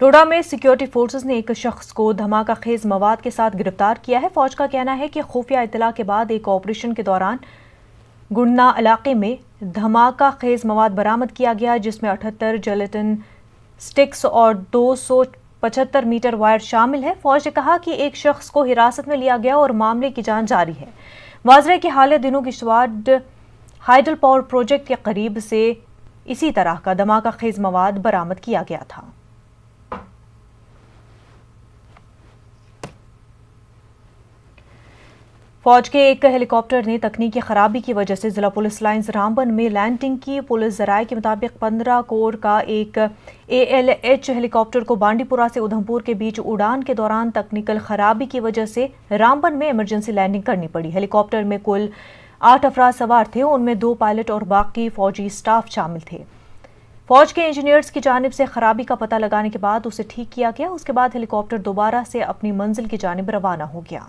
ڈوڈا میں security forces نے ایک شخص کو دھماکہ خیز مواد کے ساتھ گرفتار کیا ہے۔ فوج کا کہنا ہے کہ خفیہ اطلاع کے بعد ایک آپریشن کے دوران گنڈنا علاقے میں دھماکہ خیز مواد برآمد کیا گیا، جس میں 78 جیلیٹن سٹکس اور 275 میٹر وائر شامل ہے۔ فوج نے کہا کہ ایک شخص کو حراست میں لیا گیا اور معاملے کی جانچ جاری ہے۔ واضح ہے کہ حالیہ دنوں کشتواڑ ہائیڈل پاور پروجیکٹ کے قریب سے اسی طرح کا دھماکہ خیز مواد برآمد کیا گیا تھا۔ فوج کے ایک ہیلی کاپٹر نے تکنیکی خرابی کی وجہ سے ضلع پولیس لائنز رامبن میں لینڈنگ کی۔ پولیس ذرائع کے مطابق 15 کوڑ کا ایک ALH ہیلی کاپٹر کو بانڈی پورہ سے ادھمپور کے بیچ اڑان کے دوران تکنیکل خرابی کی وجہ سے رامبن میں ایمرجنسی لینڈنگ کرنی پڑی۔ ہیلی کاپٹر میں کل 8 افراد سوار تھے، ان میں 2 پائلٹ اور باقی فوجی سٹاف شامل تھے۔ فوج کے انجینئرز کی جانب سے خرابی کا پتہ لگانے کے بعد اسے ٹھیک کیا گیا۔ اس کے بعد ہیلی کاپٹر دوبارہ سے اپنی منزل کی جانب روانہ ہو گیا۔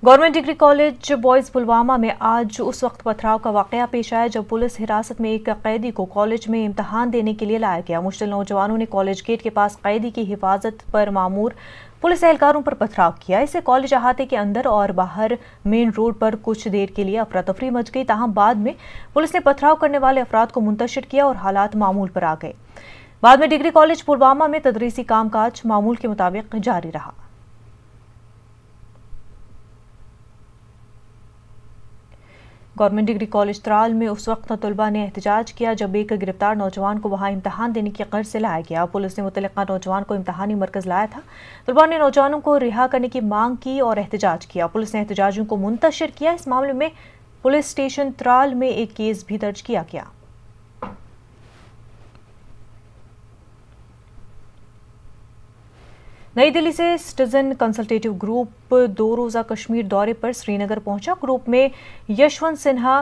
Government degree college boys Pulwama میں آج اس وقت پتھراؤ کا واقعہ پیش آیا جب پولیس حراست میں ایک قیدی کو کالج میں امتحان دینے کے لیے لایا گیا۔ مشتعل نوجوانوں نے کالج گیٹ کے پاس قیدی کی حفاظت پر مامور پولیس اہلکاروں پر پتھراؤ کیا۔ اس سے کالج احاطے کے اندر اور باہر مین روڈ پر کچھ دیر کے لیے افراتفری مچ گئی، تاہم بعد میں پولیس نے پتھراؤ کرنے والے افراد کو منتشر کیا اور حالات معمول پر آ گئے۔ بعد میں ڈگری کالج پلوامہ میں تدریسی کام کاج معمول کے مطابق جاری رہا۔ گورنمنٹ ڈگری کالج ترال میں اس وقت طلباء نے احتجاج کیا جب ایک گرفتار نوجوان کو وہاں امتحان دینے کی غرض سے لایا گیا۔ پولیس نے متعلقہ نوجوان کو امتحانی مرکز لایا تھا۔ طلباء نے نوجوانوں کو رہا کرنے کی مانگ کی اور احتجاج کیا۔ پولیس نے احتجاجیوں کو منتشر کیا۔ اس معاملے میں پولیس اسٹیشن ترال میں ایک کیس بھی درج کیا گیا۔ نئی دہلی سے سٹیزن کنسلٹیٹو گروپ 2 روزہ کشمیر دورے پر سری نگر پہنچا۔ گروپ میں یشونت سنہا،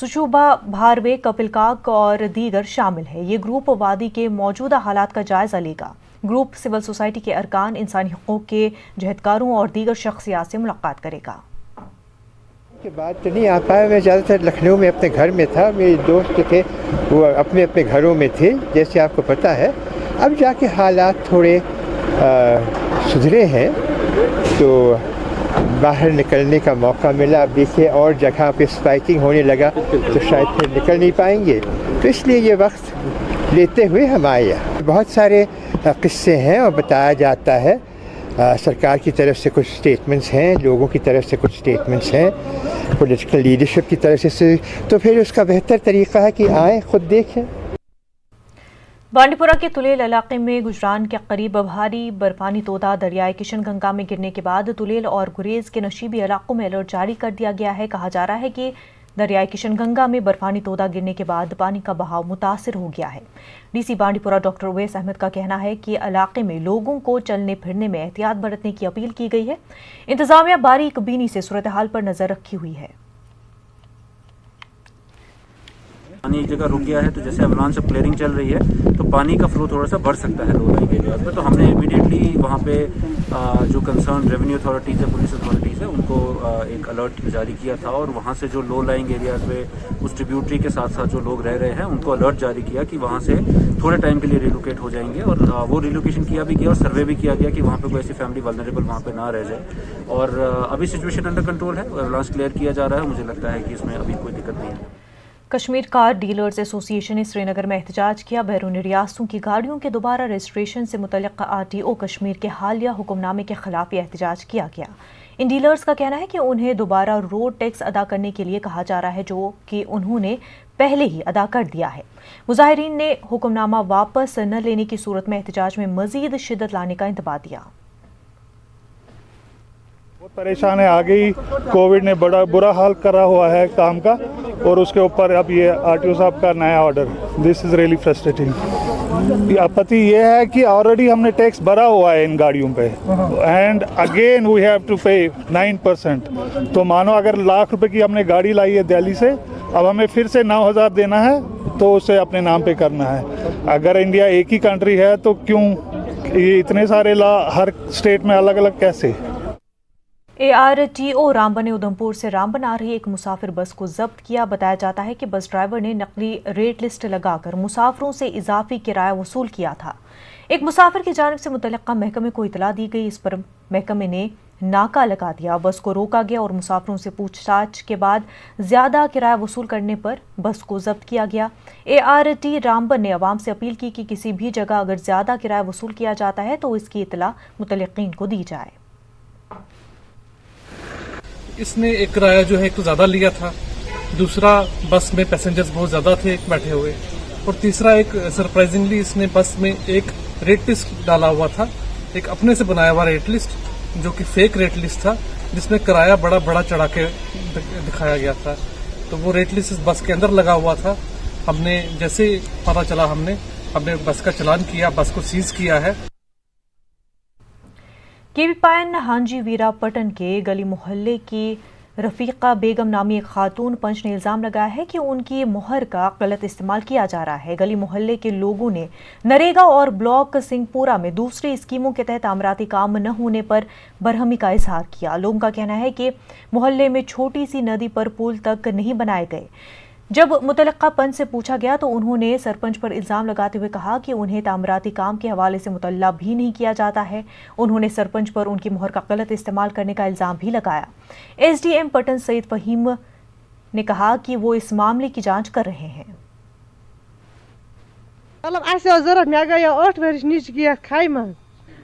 سشوبھا بھاروے، کپل کاک اور دیگر شامل ہے۔ یہ گروپ وادی کے موجودہ حالات کا جائزہ لے گا۔ گروپ سول سوسائٹی کے ارکان، انسانی حقوق کے جہدکاروں اور دیگر شخصیات سے ملاقات کرے گا۔ کے بعد تو نہیں آ پایا، میں زیادہ تر لکھنؤ میں اپنے گھر میں تھا، میرے دوست تھے وہ اپنے گھروں میں تھے، جیسے آپ کو پتہ ہے۔ اب جا کے حالات تھوڑے سدھرے ہیں تو باہر نکلنے کا موقع ملا۔ اب دیکھیے اور جگہ پہ اسپائکنگ ہونے لگا تو شاید پھر نکل نہیں پائیں گے، تو اس لیے یہ وقت لیتے ہوئے ہم آئے۔ بہت سارے قصے ہیں اور بتایا جاتا ہے، سرکار کی طرف سے کچھ سٹیٹمنٹس ہیں، لوگوں کی طرف سے کچھ سٹیٹمنٹس ہیں، پولیٹیکل لیڈرشپ کی طرف سے، تو پھر اس کا بہتر طریقہ ہے کہ آئیں، خود دیکھیں۔ بانڈی پورہ کے تلیل علاقے میں گجران کے قریب بھاری برفانی تودہ دریائے کشن گنگا میں گرنے کے بعد تلیل اور گریز کے نشیبی علاقوں میں الرٹ جاری کر دیا گیا ہے۔ کہا جا رہا ہے کہ دریائے کشن گنگا میں برفانی تودہ گرنے کے بعد پانی کا بہاؤ متاثر ہو گیا ہے۔ ڈی سی بانڈی پورہ ڈاکٹر اویس احمد کا کہنا ہے کہ علاقے میں لوگوں کو چلنے پھرنے میں احتیاط برتنے کی اپیل کی گئی ہے۔ انتظامیہ باریک بینی سے صورتحال پر نظر رکھی ہوئی ہے۔ پانی ایک جگہ رک گیا ہے تو جیسے اوالانچ سے کلیئرنگ چل رہی ہے تو پانی کا فلو تھوڑا سا بڑھ سکتا ہے لو لائنگ ایریاز میں، تو ہم نے امیڈیٹلی وہاں پہ جو کنسرن ریونیو اتھارٹیز ہے، پولیس اتھارٹیز ہے، ان کو ایک الرٹ جاری کیا تھا اور وہاں سے جو لو لائنگ ایریاز میں اس ٹریبیوٹری کے ساتھ ساتھ جو لوگ رہ رہے ہیں ان کو الرٹ جاری کیا کہ وہاں سے تھوڑے ٹائم کے لیے ریلوکیٹ ہو جائیں گے، اور وہ ریلوکیشن کیا بھی گیا اور سروے بھی کیا گیا کہ وہاں پہ کوئی ایسی فیملی ولنریبل وہاں پہ نہ رہ جائے، اور ابھی سچویشن انڈر کنٹرول ہے، اوالانچ کلیئر کیا جا رہا ہے۔ مجھے لگتا ہے کہ اس میں ابھی کوئی دقت نہیں ہے۔ کشمیر کار ڈیلرز ایسوسی ایشن نے سری نگر میں احتجاج کیا۔ بیرونی ریاستوں کی گاڑیوں کے دوبارہ رجسٹریشن سے متعلق RTO کشمیر کے حالیہ حکم نامے کے خلاف یہ احتجاج کیا گیا۔ ان ڈیلرز کا کہنا ہے کہ انہیں دوبارہ روڈ ٹیکس ادا کرنے کے لیے کہا جا رہا ہے، جو کہ انہوں نے پہلے ہی ادا کر دیا ہے۔ مظاہرین نے حکم نامہ واپس نہ لینے کی صورت میں احتجاج میں مزید شدت لانے کا انتباہ دیا۔ بہت پریشان ہے، آگے ہی کووڈ نے بڑا برا حال کرا ہوا ہے کام کا، اور اس کے اوپر اب یہ RTO صاحب کا نیا order, this is really frustrating. آپتی یہ ہے کہ آلریڈی ہم نے ٹیکس بھرا ہوا ہے ان گاڑیوں پہ، and again we have to pay 9%، تو مانو اگر ₹1,00,000 کی ہم نے گاڑی لائی ہے دہلی سے، اب ہمیں پھر سے 9,000 دینا ہے تو اسے اپنے نام پہ کرنا ہے۔ اگر انڈیا ایک ہی کنٹری ہے تو کیوں یہ اتنے سارے لا ہر اسٹیٹ میں الگ الگ کیسے؟ ARTO रामबन ने उधमपुर से रामबन आ रही एक मुसाफिर बस को जब्त किया। बताया जाता है कि बस ड्राइवर ने नकली रेट लिस्ट लगाकर मुसाफिरों से इजाफी किराया वसूल किया था। एक मुसाफिर की जानिब से मुतल्लिका महकमे को इतला दी गई। इस पर महकमे ने नाका लगा दिया। बस को रोका गया और मुसाफिरों से पूछताछ के बाद ज्यादा किराया वसूल करने पर बस को जब्त किया गया। ART रामबन ने अवाम से अपील की कि किसी भी जगह अगर ज्यादा किराया वसूल किया जाता है तो इसकी इतला मुतल्लिकीन को दी जाए। इसने एक किराया जो है एक तो ज्यादा लिया था, दूसरा बस में पैसेंजर्स बहुत ज्यादा थे बैठे हुए, और तीसरा एक सरप्राइजिंगली इसने बस में एक रेट लिस्ट डाला हुआ था, एक अपने से बनाया हुआ रेट लिस्ट जो कि फेक रेट लिस्ट था, जिसमें किराया बड़ा चढ़ा के दिखाया गया था। तो वो रेट लिस्ट इस बस के अंदर लगा हुआ था। हमने जैसे पता चला हमने बस का चालान किया, बस को सीज किया है। केवीपायन हांजी वीरा पटन के गली मोहल्ले की रफीका बेगम नामी एक खातून पंच ने इल्जाम लगाया है कि उनकी मोहर का गलत इस्तेमाल किया जा रहा है। गली मोहल्ले के लोगों ने नरेगा और ब्लॉक सिंहपुरा में दूसरी स्कीमों के तहत आमराती काम न होने पर बरहमी का इजहार किया। लोगों का कहना है कि मोहल्ले में छोटी सी नदी पर पुल तक नहीं बनाए गए। जब मुतल्लिका पंच से पूछा गया तो उन्होंने सरपंच पर इल्जाम लगाते हुए कहा कि उन्हें तामीराती काम के हवाले से मुतल्ला भी नहीं किया जाता है। उन्होंने सरपंच पर उनकी मोहर का गलत इस्तेमाल करने का इल्जाम भी लगाया। SDM पटन सईद फहीम ने कहा कि वो इस मामले की जांच कर रहे हैं। जरूरत मे गई 8 वर्ष नीच गया खाई मन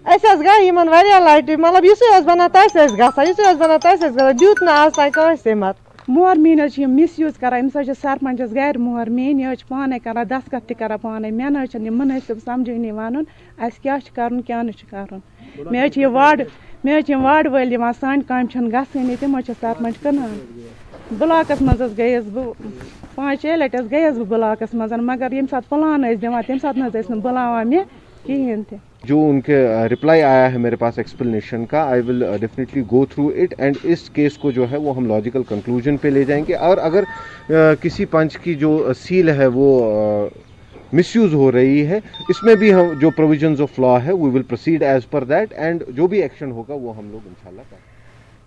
गई लटि मतलब दीत ना मोहर मीन मिसयूज कर सरपंचस गर मोहर मीन पाने कर दस्खत तक पाने मे मुनासिब समझनी वन क्या क्या मे वार्ड वाल सान काम गई तमो सरपंच कनान ब्लॉकस मज गयस बह 5-6 लट गयस बह ब्लॉकस मज मगर ये सात प्लान दिवान तम सात बुलावान मे कहें ते। जो उनके रिप्लाई आया है मेरे पास एक्सप्लेनेशन का, I will definitely go through it and इस केस को जो है वो हम लॉजिकल कंक्लूजन पे ले जाएंगे। और अगर किसी पंच की जो सील है वो मिसयूज हो रही है, इसमें भी हम जो प्रोविजंस ऑफ लॉ है we will proceed as per that and जो भी एक्शन होगा वो हम लोग इंशाल्लाह करेंगे।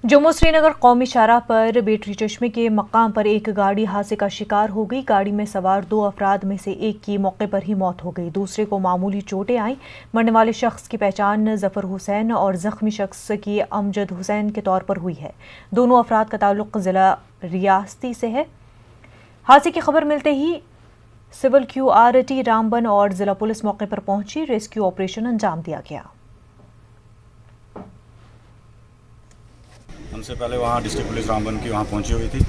जम्मू श्रीनगर कौमी शाहराह पर बेटरी चश्मे के मकाम पर एक गाड़ी हादसे का शिकार हो गई। गाड़ी में सवार 2 अफराद में से एक की मौके पर ही मौत हो गई, दूसरे को मामूली चोटें आईं। मरने वाले शख्स की पहचान जफर हुसैन और जख्मी शख्स की अमजद हुसैन के तौर पर हुई है। दोनों अफराद का ताल्लुक जिला रियासती से है। हादसे की खबर मिलते ही सिविल QRT रामबन और जिला पुलिस मौके पर पहुंची। रेस्क्यू ऑपरेशन अंजाम दिया गया। हमसे पहले वहाँ डिस्ट्रिक्ट पुलिस रामबन की वहाँ पहुँची हुई थी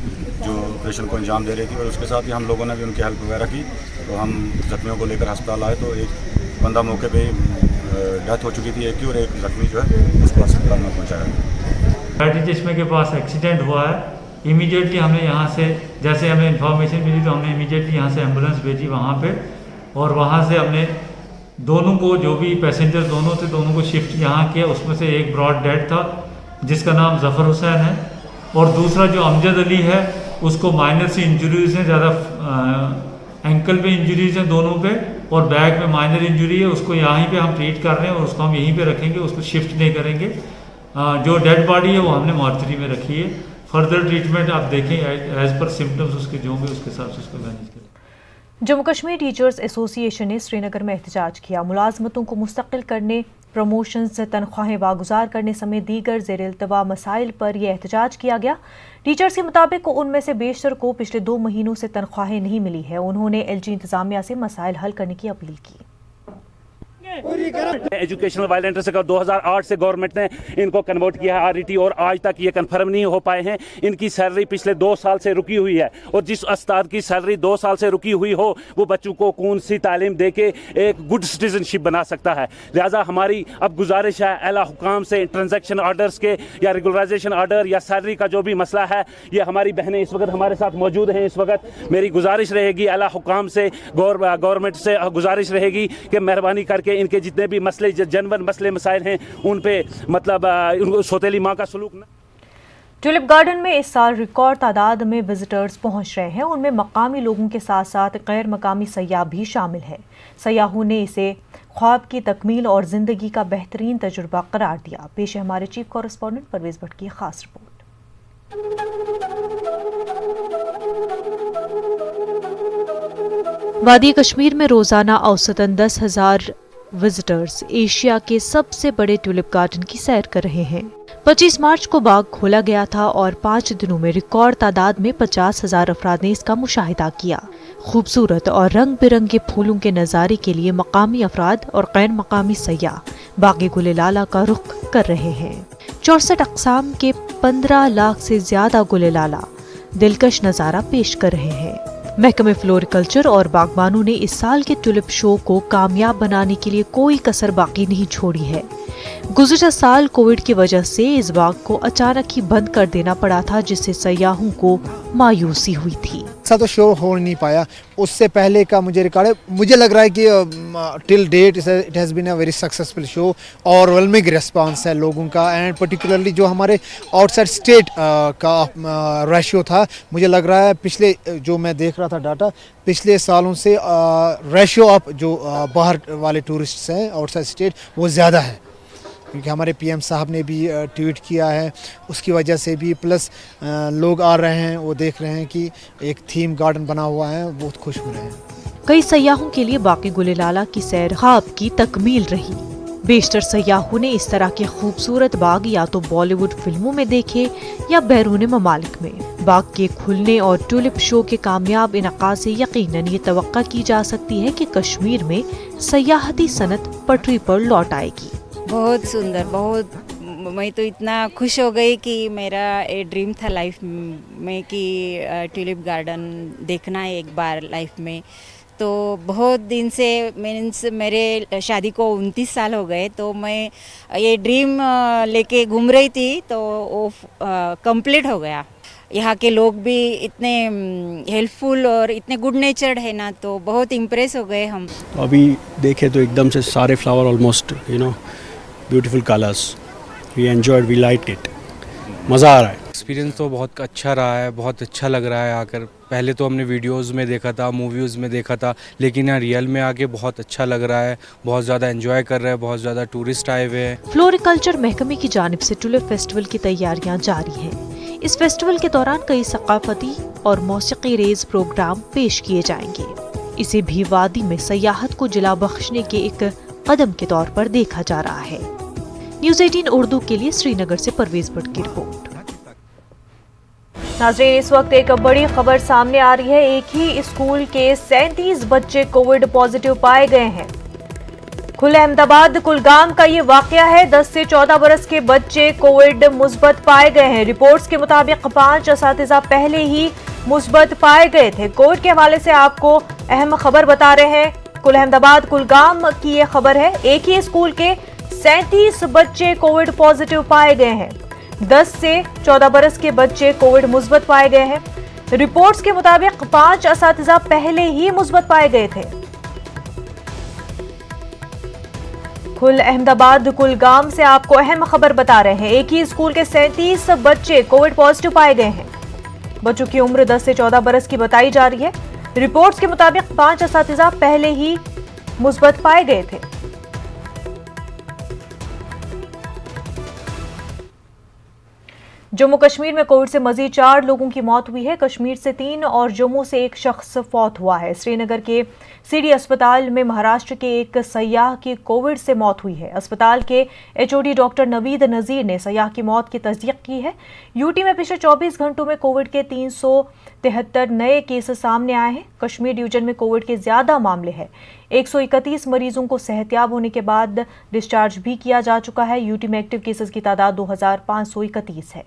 जो ऑपरेशन को अंजाम दे रही थी, और उसके साथ ही हम लोगों ने भी उनकी हेल्प वगैरह की। तो हम जख्मियों को लेकर अस्पताल आए तो एक बंदा मौके पे डेथ हो चुकी थी एक की, और एक जख्मी जो है उसको अस्पताल में पहुँचाया। बेटरी चश्मे के पास एक्सीडेंट हुआ है। इमीडिएटली हमने यहाँ से जैसे हमें इन्फॉर्मेशन मिली तो हमने इमीडिएटली यहाँ से एम्बुलेंस भेजी वहाँ पर, और वहाँ से हमने दोनों को जो भी पैसेंजर दोनों थे दोनों को शिफ्ट यहाँ किया। उसमें से एक ब्रॉड डेड था जिसका नाम जफर हुसैन है, और दूसरा जो अमजद अली है उसको माइनर सी इंजरीज हैं, ज़्यादा एंकल पे इंजरीज हैं दोनों पे, और बैक में माइनर इंजरी है। उसको यहीं पे हम ट्रीट कर रहे हैं और उसको हम यहीं पे रखेंगे, उसको शिफ्ट नहीं करेंगे। जो डेड बॉडी है वो हमने मॉर्चरी में रखी है। फर्दर ट्रीटमेंट आप देखें एज पर सिम्टम्स उसके जो होंगे उसके हिसाब से उसको मैनेज करें। जम्मू कश्मीर टीचर्स एसोसिएशन ने श्रीनगर में एहतजाज किया। मुलाजमतों को मुस्तकिल करने, प्रमोशंस, तनख्वाहें वागुजार करने समेत दीगर ज़ेर इल्तवा मसाइल पर यह एहतजाज किया गया। टीचर्स के मुताबिक उनमें से बेशतर को पिछले 2 महीनों से तनख्वाहें नहीं मिली है। उन्होंने LG इंतजामिया से मसाइल हल करने की अपील की। एजुकेशनल वायलेंस का 2008 से गवर्नमेंट ने इनको कन्वर्ट किया है RET, और आज तक ये कन्फर्म नहीं हो पाए हैं। इनकी सैलरी पिछले 2 साल से रुकी हुई है, और जिस उस्ताद की सैलरी 2 साल से रुकी हुई हो वो बच्चों को कौन सी तालीम दे के एक गुड सिटीजनशिप बना सकता है। लिहाजा हमारी अब गुजारिश है आला हुकाम से ट्रांजैक्शन ऑर्डर्स के या रेगुलराइजेशन ऑर्डर या सैलरी का जो भी मसला है, ये हमारी बहनें इस वक्त हमारे साथ मौजूद हैं। इस वक्त मेरी गुजारिश रहेगी आला हुकाम से, गवर्नमेंट से गुजारिश रहेगी कि मेहरबानी करके इनके जितने भी मसले जनवन मसले मसाइल हैं उन पे मतलब सौतेली माँ का सलूक न। ٹولپ گارڈن میں اس سال ریکارڈ تعداد میں وزٹرز پہنچ رہے ہیں. ان میں مقامی لوگوں کے ساتھ ساتھ غیر مقامی سیاح بھی شامل ہیں. سیاحوں نے اسے خواب کی تکمیل اور زندگی کا بہترین تجربہ قرار دیا. پیش ہے ہمارے چیف کورسپونڈنٹ پرویز بٹ کی خاص رپورٹ. وادی کشمیر میں روزانہ اوسطاً 10,000 وزٹرز ایشیا کے سب سے بڑے ٹولپ گارڈن کی سیر کر رہے ہیں. 25 مارچ کو باغ کھولا گیا تھا اور 5 دنوں میں ریکارڈ تعداد میں 50,000 افراد نے اس کا مشاہدہ کیا. خوبصورت اور رنگ برنگے پھولوں کے نظارے کے لیے مقامی افراد اور غیر مقامی سیاح باغ گل لالہ کا رخ کر رہے ہیں. 64 اقسام کے 15 لاکھ سے زیادہ گل لالہ دلکش نظارہ پیش کر رہے ہیں. محکمہ فلوریکلچر اور باغبانوں نے اس سال کے ٹولپ شو کو کامیاب بنانے کے لیے کوئی کسر باقی نہیں چھوڑی ہے. گزشتہ سال کووڈ کی وجہ سے اس باغ کو اچانک ہی بند کر دینا پڑا تھا جس سے سیاحوں کو مایوسی ہوئی تھی. ایسا تو شو ہو نہیں پایا. اس سے پہلے کا مجھے ریکارڈ ہے. مجھے لگ رہا ہے کہ till date it has been a very successful show. Overwhelming response ہے لوگوں کا اینڈ پرٹیکولرلی جو ہمارے آؤٹ سائڈ اسٹیٹ کا ریشیو تھا. مجھے لگ رہا ہے پچھلے جو میں دیکھ رہا تھا ڈاٹا پچھلے سالوں سے ریشیو آف جو باہر والے ٹورسٹس ہیں آؤٹ سائڈ اسٹیٹ وہ زیادہ ہے. کیونکہ ہمارے پی ایم صاحب نے بھی ٹویٹ کیا ہے اس کی وجہ سے بھی پلس لوگ آ رہے ہیں وہ دیکھ رہے ہیں کہ ایک تھیم گارڈن بنا ہوا ہے بہت خوش ہو رہے ہیں. کئی سیاحوں کے لیے باغ گل لالہ کی سیر خواب کی تکمیل رہی. بیشتر سیاحوں نے اس طرح کے خوبصورت باغ یا تو بالی ووڈ فلموں میں دیکھے یا بیرون ممالک میں. باغ کے کھلنے اور ٹولپ شو کے کامیاب انعقاد سے یقیناً یہ توقع کی جا سکتی ہے کہ کشمیر میں سیاحتی صنعت پٹری پر لوٹ آئے گی. بہت سندر بہت میں تو اتنا خوش ہو گئی کہ میرا ایک ڈریم تھا لائف میں کہ ٹولپ گارڈن دیکھنا ہے ایک بار لائف میں. تو بہت دن سے مینس میرے شادی کو 29 سال ہو گئے تو میں یہ ڈریم لے کے گھوم رہی تھی تو وہ کمپلیٹ ہو گیا. یہاں کے لوگ بھی اتنے ہیلپ فل اور اتنے گڈ نیچرڈ ہے نا تو بہت امپریس ہو گئے ہم. ابھی دیکھے تو ایک دم سے سارے flower almost beautiful colours we enjoyed we like it. مزہ آ رہا ہے. ایکسپیرینس تو بہت اچھا رہا ہے. بہت اچھا لگ رہا ہے آ کر. پہلے تو ہم نے ویڈیوز میں دیکھا تھا موویز میں دیکھا تھا لیکن یہاں ریئل میں آ کے بہت اچھا لگ رہا ہے. بہت زیادہ انجوائے کر رہے ہیں. بہت زیادہ ٹورسٹ آئے ہوئے ہیں. فلوریکلچر محکمے کی جانب سے ٹولپ فیسٹیول کی تیاریاں جاری ہیں. اس فیسٹیول کے دوران کئی ثقافتی اور موسیقی ریز پروگرام پیش کیے جائیں گے. اسے بھی وادی میں سیاحت کو جلا بخشنے کے ایک قدم کے طور پر دیکھا جا رہا ہے. نیوز 18 اردو کے لیے سری نگر سے پرویز بٹ کی رپورٹ. ناظرین اس وقت ایک بڑی خبر سامنے آ رہی ہے. ایک ہی اسکول کے 37 بچے کووڈ پازیٹیو پائے گئے ہیں. کھل احمد آباد کلگام کا یہ واقعہ ہے. 10 سے 14 برس کے بچے کووڈ مثبت پائے گئے ہیں. رپورٹس کے مطابق 5 اساتذہ پہلے ہی مثبت پائے گئے تھے. کووڈ کے حوالے سے آپ کو اہم خبر بتا رہے ہیں. کل احمد آباد کلگام کی یہ خبر ہے. ایک ہی اسکول کے 37 بچے کووڈ پازیٹیو پائے گئے ہیں. 10 سے 14 برس کے بچے کووڈ مثبت پائے گئے ہیں. رپورٹس کے مطابق 5 اساتذہ پہلے ہی مثبت پائے گئے تھے. کل احمد آباد کلگام سے آپ کو اہم خبر بتا رہے ہیں. ایک ہی اسکول کے 37 بچے کووڈ پازیٹیو پائے گئے ہیں. بچوں کی عمر 10 سے 14 برس کی بتائی جا رہی ہے. رپورٹس کے مطابق 5 اساتذہ پہلے ہی مثبت پائے گئے تھے. جموں کشمیر میں کووڈ سے مزید 4 لوگوں کی موت ہوئی ہے. کشمیر سے 3 اور جموں سے 1 شخص فوت ہوا ہے. سری نگر کے سی ڈی اسپتال میں مہاراشٹر کے ایک سیاح کی کووڈ سے موت ہوئی ہے. اسپتال کے ایچ او ڈی ڈاکٹر نوید نذیر نے سیاح کی موت کی تصدیق کی ہے. یو ٹی میں پچھلے 24 گھنٹوں میں کووڈ کے 373 نئے کیس سامنے آئے ہیں. کشمیر ڈویژن میں کووڈ کے زیادہ معاملے ہیں. 131 مریضوں کو صحتیاب ہونے کے بعد ڈسچارج بھی کیا جا چکا ہے. یو ٹی میں ایکٹیو کیسز کی تعداد 2531 ہے.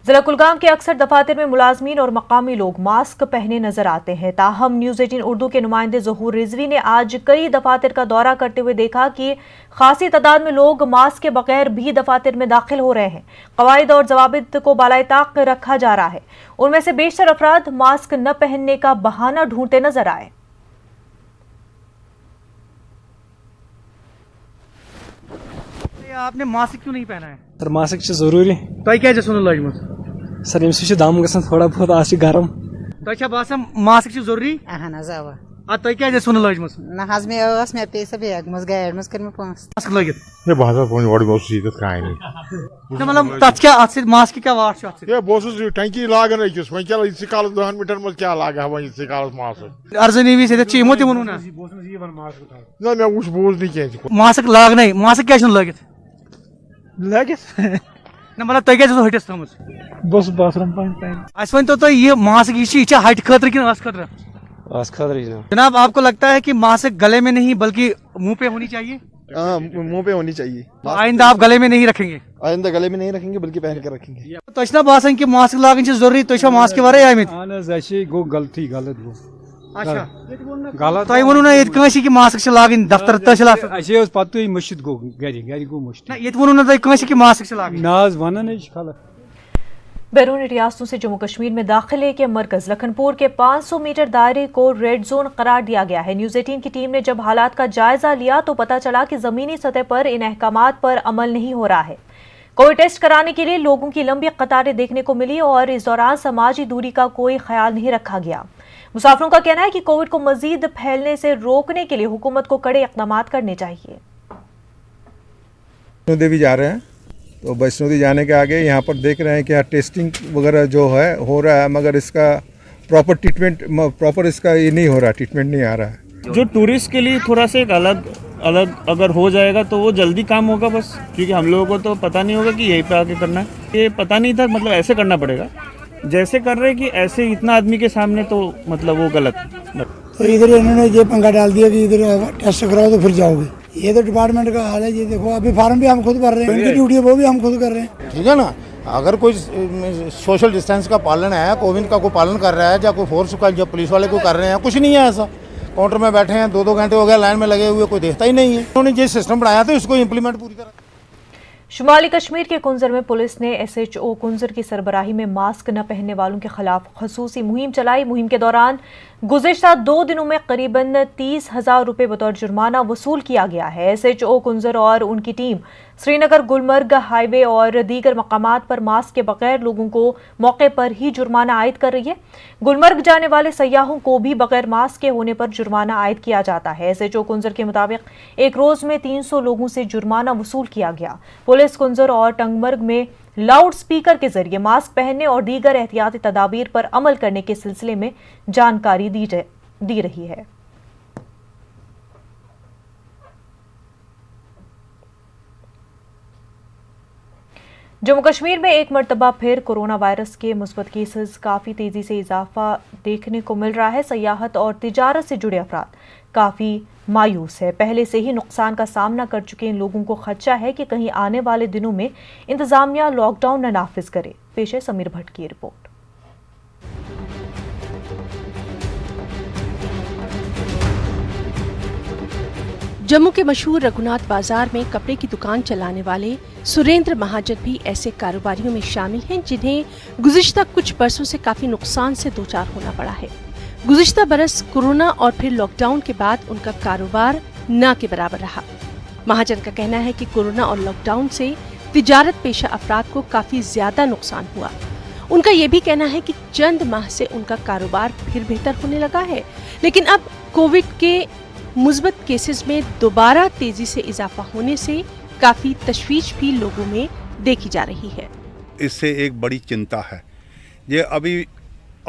ضلع کلگام کے اکثر دفاتر میں ملازمین اور مقامی لوگ ماسک پہنے نظر آتے ہیں. تاہم نیوز 18 اردو کے نمائندے ظہور رضوی نے آج کئی دفاتر کا دورہ کرتے ہوئے دیکھا کہ خاصی تعداد میں لوگ ماسک کے بغیر بھی دفاتر میں داخل ہو رہے ہیں. قواعد اور ضوابط کو بالائے طاق رکھا جا رہا ہے. ان میں سے بیشتر افراد ماسک نہ پہننے کا بہانہ ڈھونڈتے نظر آئے. आपने मास्क क्यों नहीं पहना है? सर मास्क छ जरूरी तो क्या जैसे लजमुत सर अम सह दम गसान थोड़ा बहुत आज गरम तो बासान मास्क जरूरी अहन अवा तो क्या जैसे लजमुत ना हज मे पे सब बैग मज गाड़ मज कर मास्क लगित मैं बाहर कहीं मतलब तथ क्या अत मास्क क्या वाट बहुत टंकी लागान अकिस वो क्या काल 10 मिनटन मज क्या लागा वो काल मास्क अर्जनी वी चीमो तमो ना मैं वो बोज नहीं मास्क लागन मास्क क्या लगित ना मतलब तुम क्या हटस थमुत बस बाथरूम अस वन तो ये मास्क ये हट खतर कि अस खतर जनाब आपको लगता है कि मास्क गले में नहीं बल्कि मुंह पे होनी चाहिए? मुंह पे होनी चाहिए। आइंदा आप गले में नहीं रखेंगे? आइंदा गले में नहीं रखेंगे बल्कि पहन कर रखेंगे। तो अच्छा बासन कि मास्क लागन जरूरी तो मास्क के बारे आमित गो गलती गलत गो अच्छा गलत तो वनु ना ये कि मास्क लागन दफ्तर तहसील पत्तु मस्जिद गो गर गो मस्जिद ना ये वनु ना कि मास्क लागन नाज वनन खलक। बैरून रियासतों से जम्मू कश्मीर में दाखिले के मरकज लखनपुर के 500 मीटर दायरे को रेड जोन करार दिया गया है। न्यूज़ 18 की टीम ने जब हालात का जायजा लिया तो पता चला कि जमीनी सतह पर इन अहकामात पर अमल नहीं हो रहा है। कोविड टेस्ट कराने के लिए लोगों की लंबी कतारें देखने को मिली और इस दौरान समाजी दूरी का कोई ख्याल नहीं रखा गया। मुसाफिरों का कहना है कि कोविड को मजीद फैलने से रोकने के लिए हुकूमत को कड़े इक़दाम करने चाहिए। वैष्णो देवी जा रहे हैं तो वैष्णो देवी जाने के आगे यहाँ पर देख रहे हैं कि टेस्टिंग वगैरह जो है हो रहा है मगर इसका प्रॉपर ट्रीटमेंट प्रॉपर इसका ये नहीं हो रहा, ट्रीटमेंट नहीं आ रहा है। जो टूरिस्ट के लिए थोड़ा सा एक अलग अगर हो जाएगा तो वो जल्दी काम होगा बस, क्योंकि हम लोगों को तो पता नहीं होगा कि यहीं पे आके करना है। ये पता नहीं था, मतलब ऐसे करना पड़ेगा जैसे कर रहे हैं कि ऐसे इतना आदमी के सामने, तो मतलब वो गलत। तो इधर इन्होंने ये पंगा डाल दिया कि इधर टेस्ट कराओ तो फिर जाओगे। ये तो डिपार्टमेंट का हाल है। ये देखो अभी फार्म भी हम खुद भर रहे हैं, इनकी ड्यूटी है वो भी हम खुद कर रहे हैं। ठीक है ना, अगर कोई सोशल डिस्टेंस का पालन है, कोविड का कोई पालन कर रहा है, या कोई फोर्स का जो पुलिस वाले को कर रहे हैं, कुछ नहीं है ऐसा। काउंटर में बैठे हैं 2-2 घंटे हो गए लाइन में लगे हुए, कोई देखता ही नहीं है। उन्होंने जो सिस्टम बनाया था उसको इम्प्लीमेंट पूरी तरह। शुमाली कश्मीर के कुंजर में पुलिस ने SHO कुंजर की सरबराही में मास्क न पहनने वालों के खिलाफ खसूसी मुहिम चलाई। मुहिम के दौरान गुज़िश्ता 2 दिनों में करीबन 30,000 रुपये बतौर जुर्माना वसूल किया गया है। SHO कुंजर और उनकी टीम श्रीनगर गुलमर्ग हाईवे और दीगर मकामात पर मास्क के बगैर लोगों को मौके पर ही जुर्माना आयद कर रही है। गुलमर्ग जाने वाले सयाहों को भी बगैर मास्क के होने पर जुर्माना आयद किया जाता है। SHO कुंजर के मुताबिक एक रोज में 300 लोगों से जुर्माना वसूल किया गया। पुलिस कुंजर और टंगमर्ग में लाउड स्पीकर के जरिए मास्क पहनने और दीगर एहतियाती तदाबीर पर अमल करने के सिलसिले में जानकारी दी रही है। जम्मू कश्मीर में एक मरतबा फिर कोरोना वायरस के मुस्बत केसेस काफ़ी तेज़ी से इजाफा देखने को मिल रहा है। सयाहत और तिजारत से जुड़े अफराद काफ़ी मायूस है। पहले से ही नुकसान का सामना कर चुके इन लोगों को खदशा है कि कहीं आने वाले दिनों में इंतजामिया लॉकडाउन न नाफिज करे। पेश है समीर भट्ट की रिपोर्ट। जम्मू के मशहूर रघुनाथ बाजार में कपड़े की दुकान चलाने वाले सुरेंद्र महाजन भी ऐसे कारोबारियों में शामिल हैं जिन्हें गुज़िश्ता कुछ बरसों से काफी नुकसान से दो चार होना पड़ा है। गुज़िश्ता बरस कोरोना और फिर लॉकडाउन के बाद उनका कारोबार न के बराबर रहा। महाजन का कहना है कि कोरोना और लॉकडाउन से तिजारत पेशा अफराद को काफी ज्यादा नुकसान हुआ। उनका ये भी कहना है कि चंद माह से उनका कारोबार फिर बेहतर होने लगा है, लेकिन अब कोविड के मुस्बत केसेस में दोबारा तेजी से इजाफा होने से काफी तशवीश भी लोगों में देखी जा रही है। इससे एक बड़ी चिंता है। ये अभी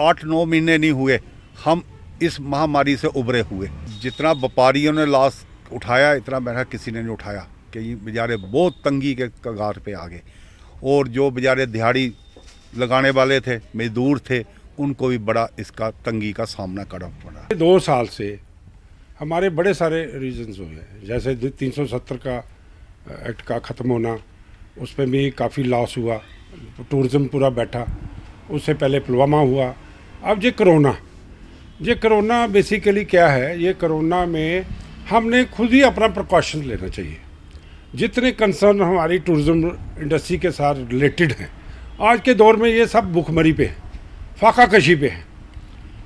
8-9 महीने नहीं हुए हम इस महामारी से उभरे हुए। जितना व्यापारियों ने लाश उठाया इतना मेरा किसी ने नहीं उठाया कि ये बेचारे बहुत तंगी के कगार पे आ गए। और जो बेचारे दिहाड़ी लगाने वाले थे, मजदूर थे, उनको भी बड़ा इसका तंगी का सामना करना पड़ा। 2 साल से हमारे बड़े सारे रीजन्स हुए हैं, जैसे 370 का एक्ट का ख़त्म होना, उस पर भी काफ़ी लॉस हुआ, टूरिज़्म पूरा बैठा। उससे पहले पुलवामा हुआ, अब ये कोरोना बेसिकली क्या है। ये कोरोना में हमने खुद ही अपना प्रिकॉशन लेना चाहिए। जितने कंसर्न हमारी टूरिज़्म इंडस्ट्री के साथ रिलेटेड हैं, आज के दौर में ये सब भुखमरी पे है, फाका कशी पे है।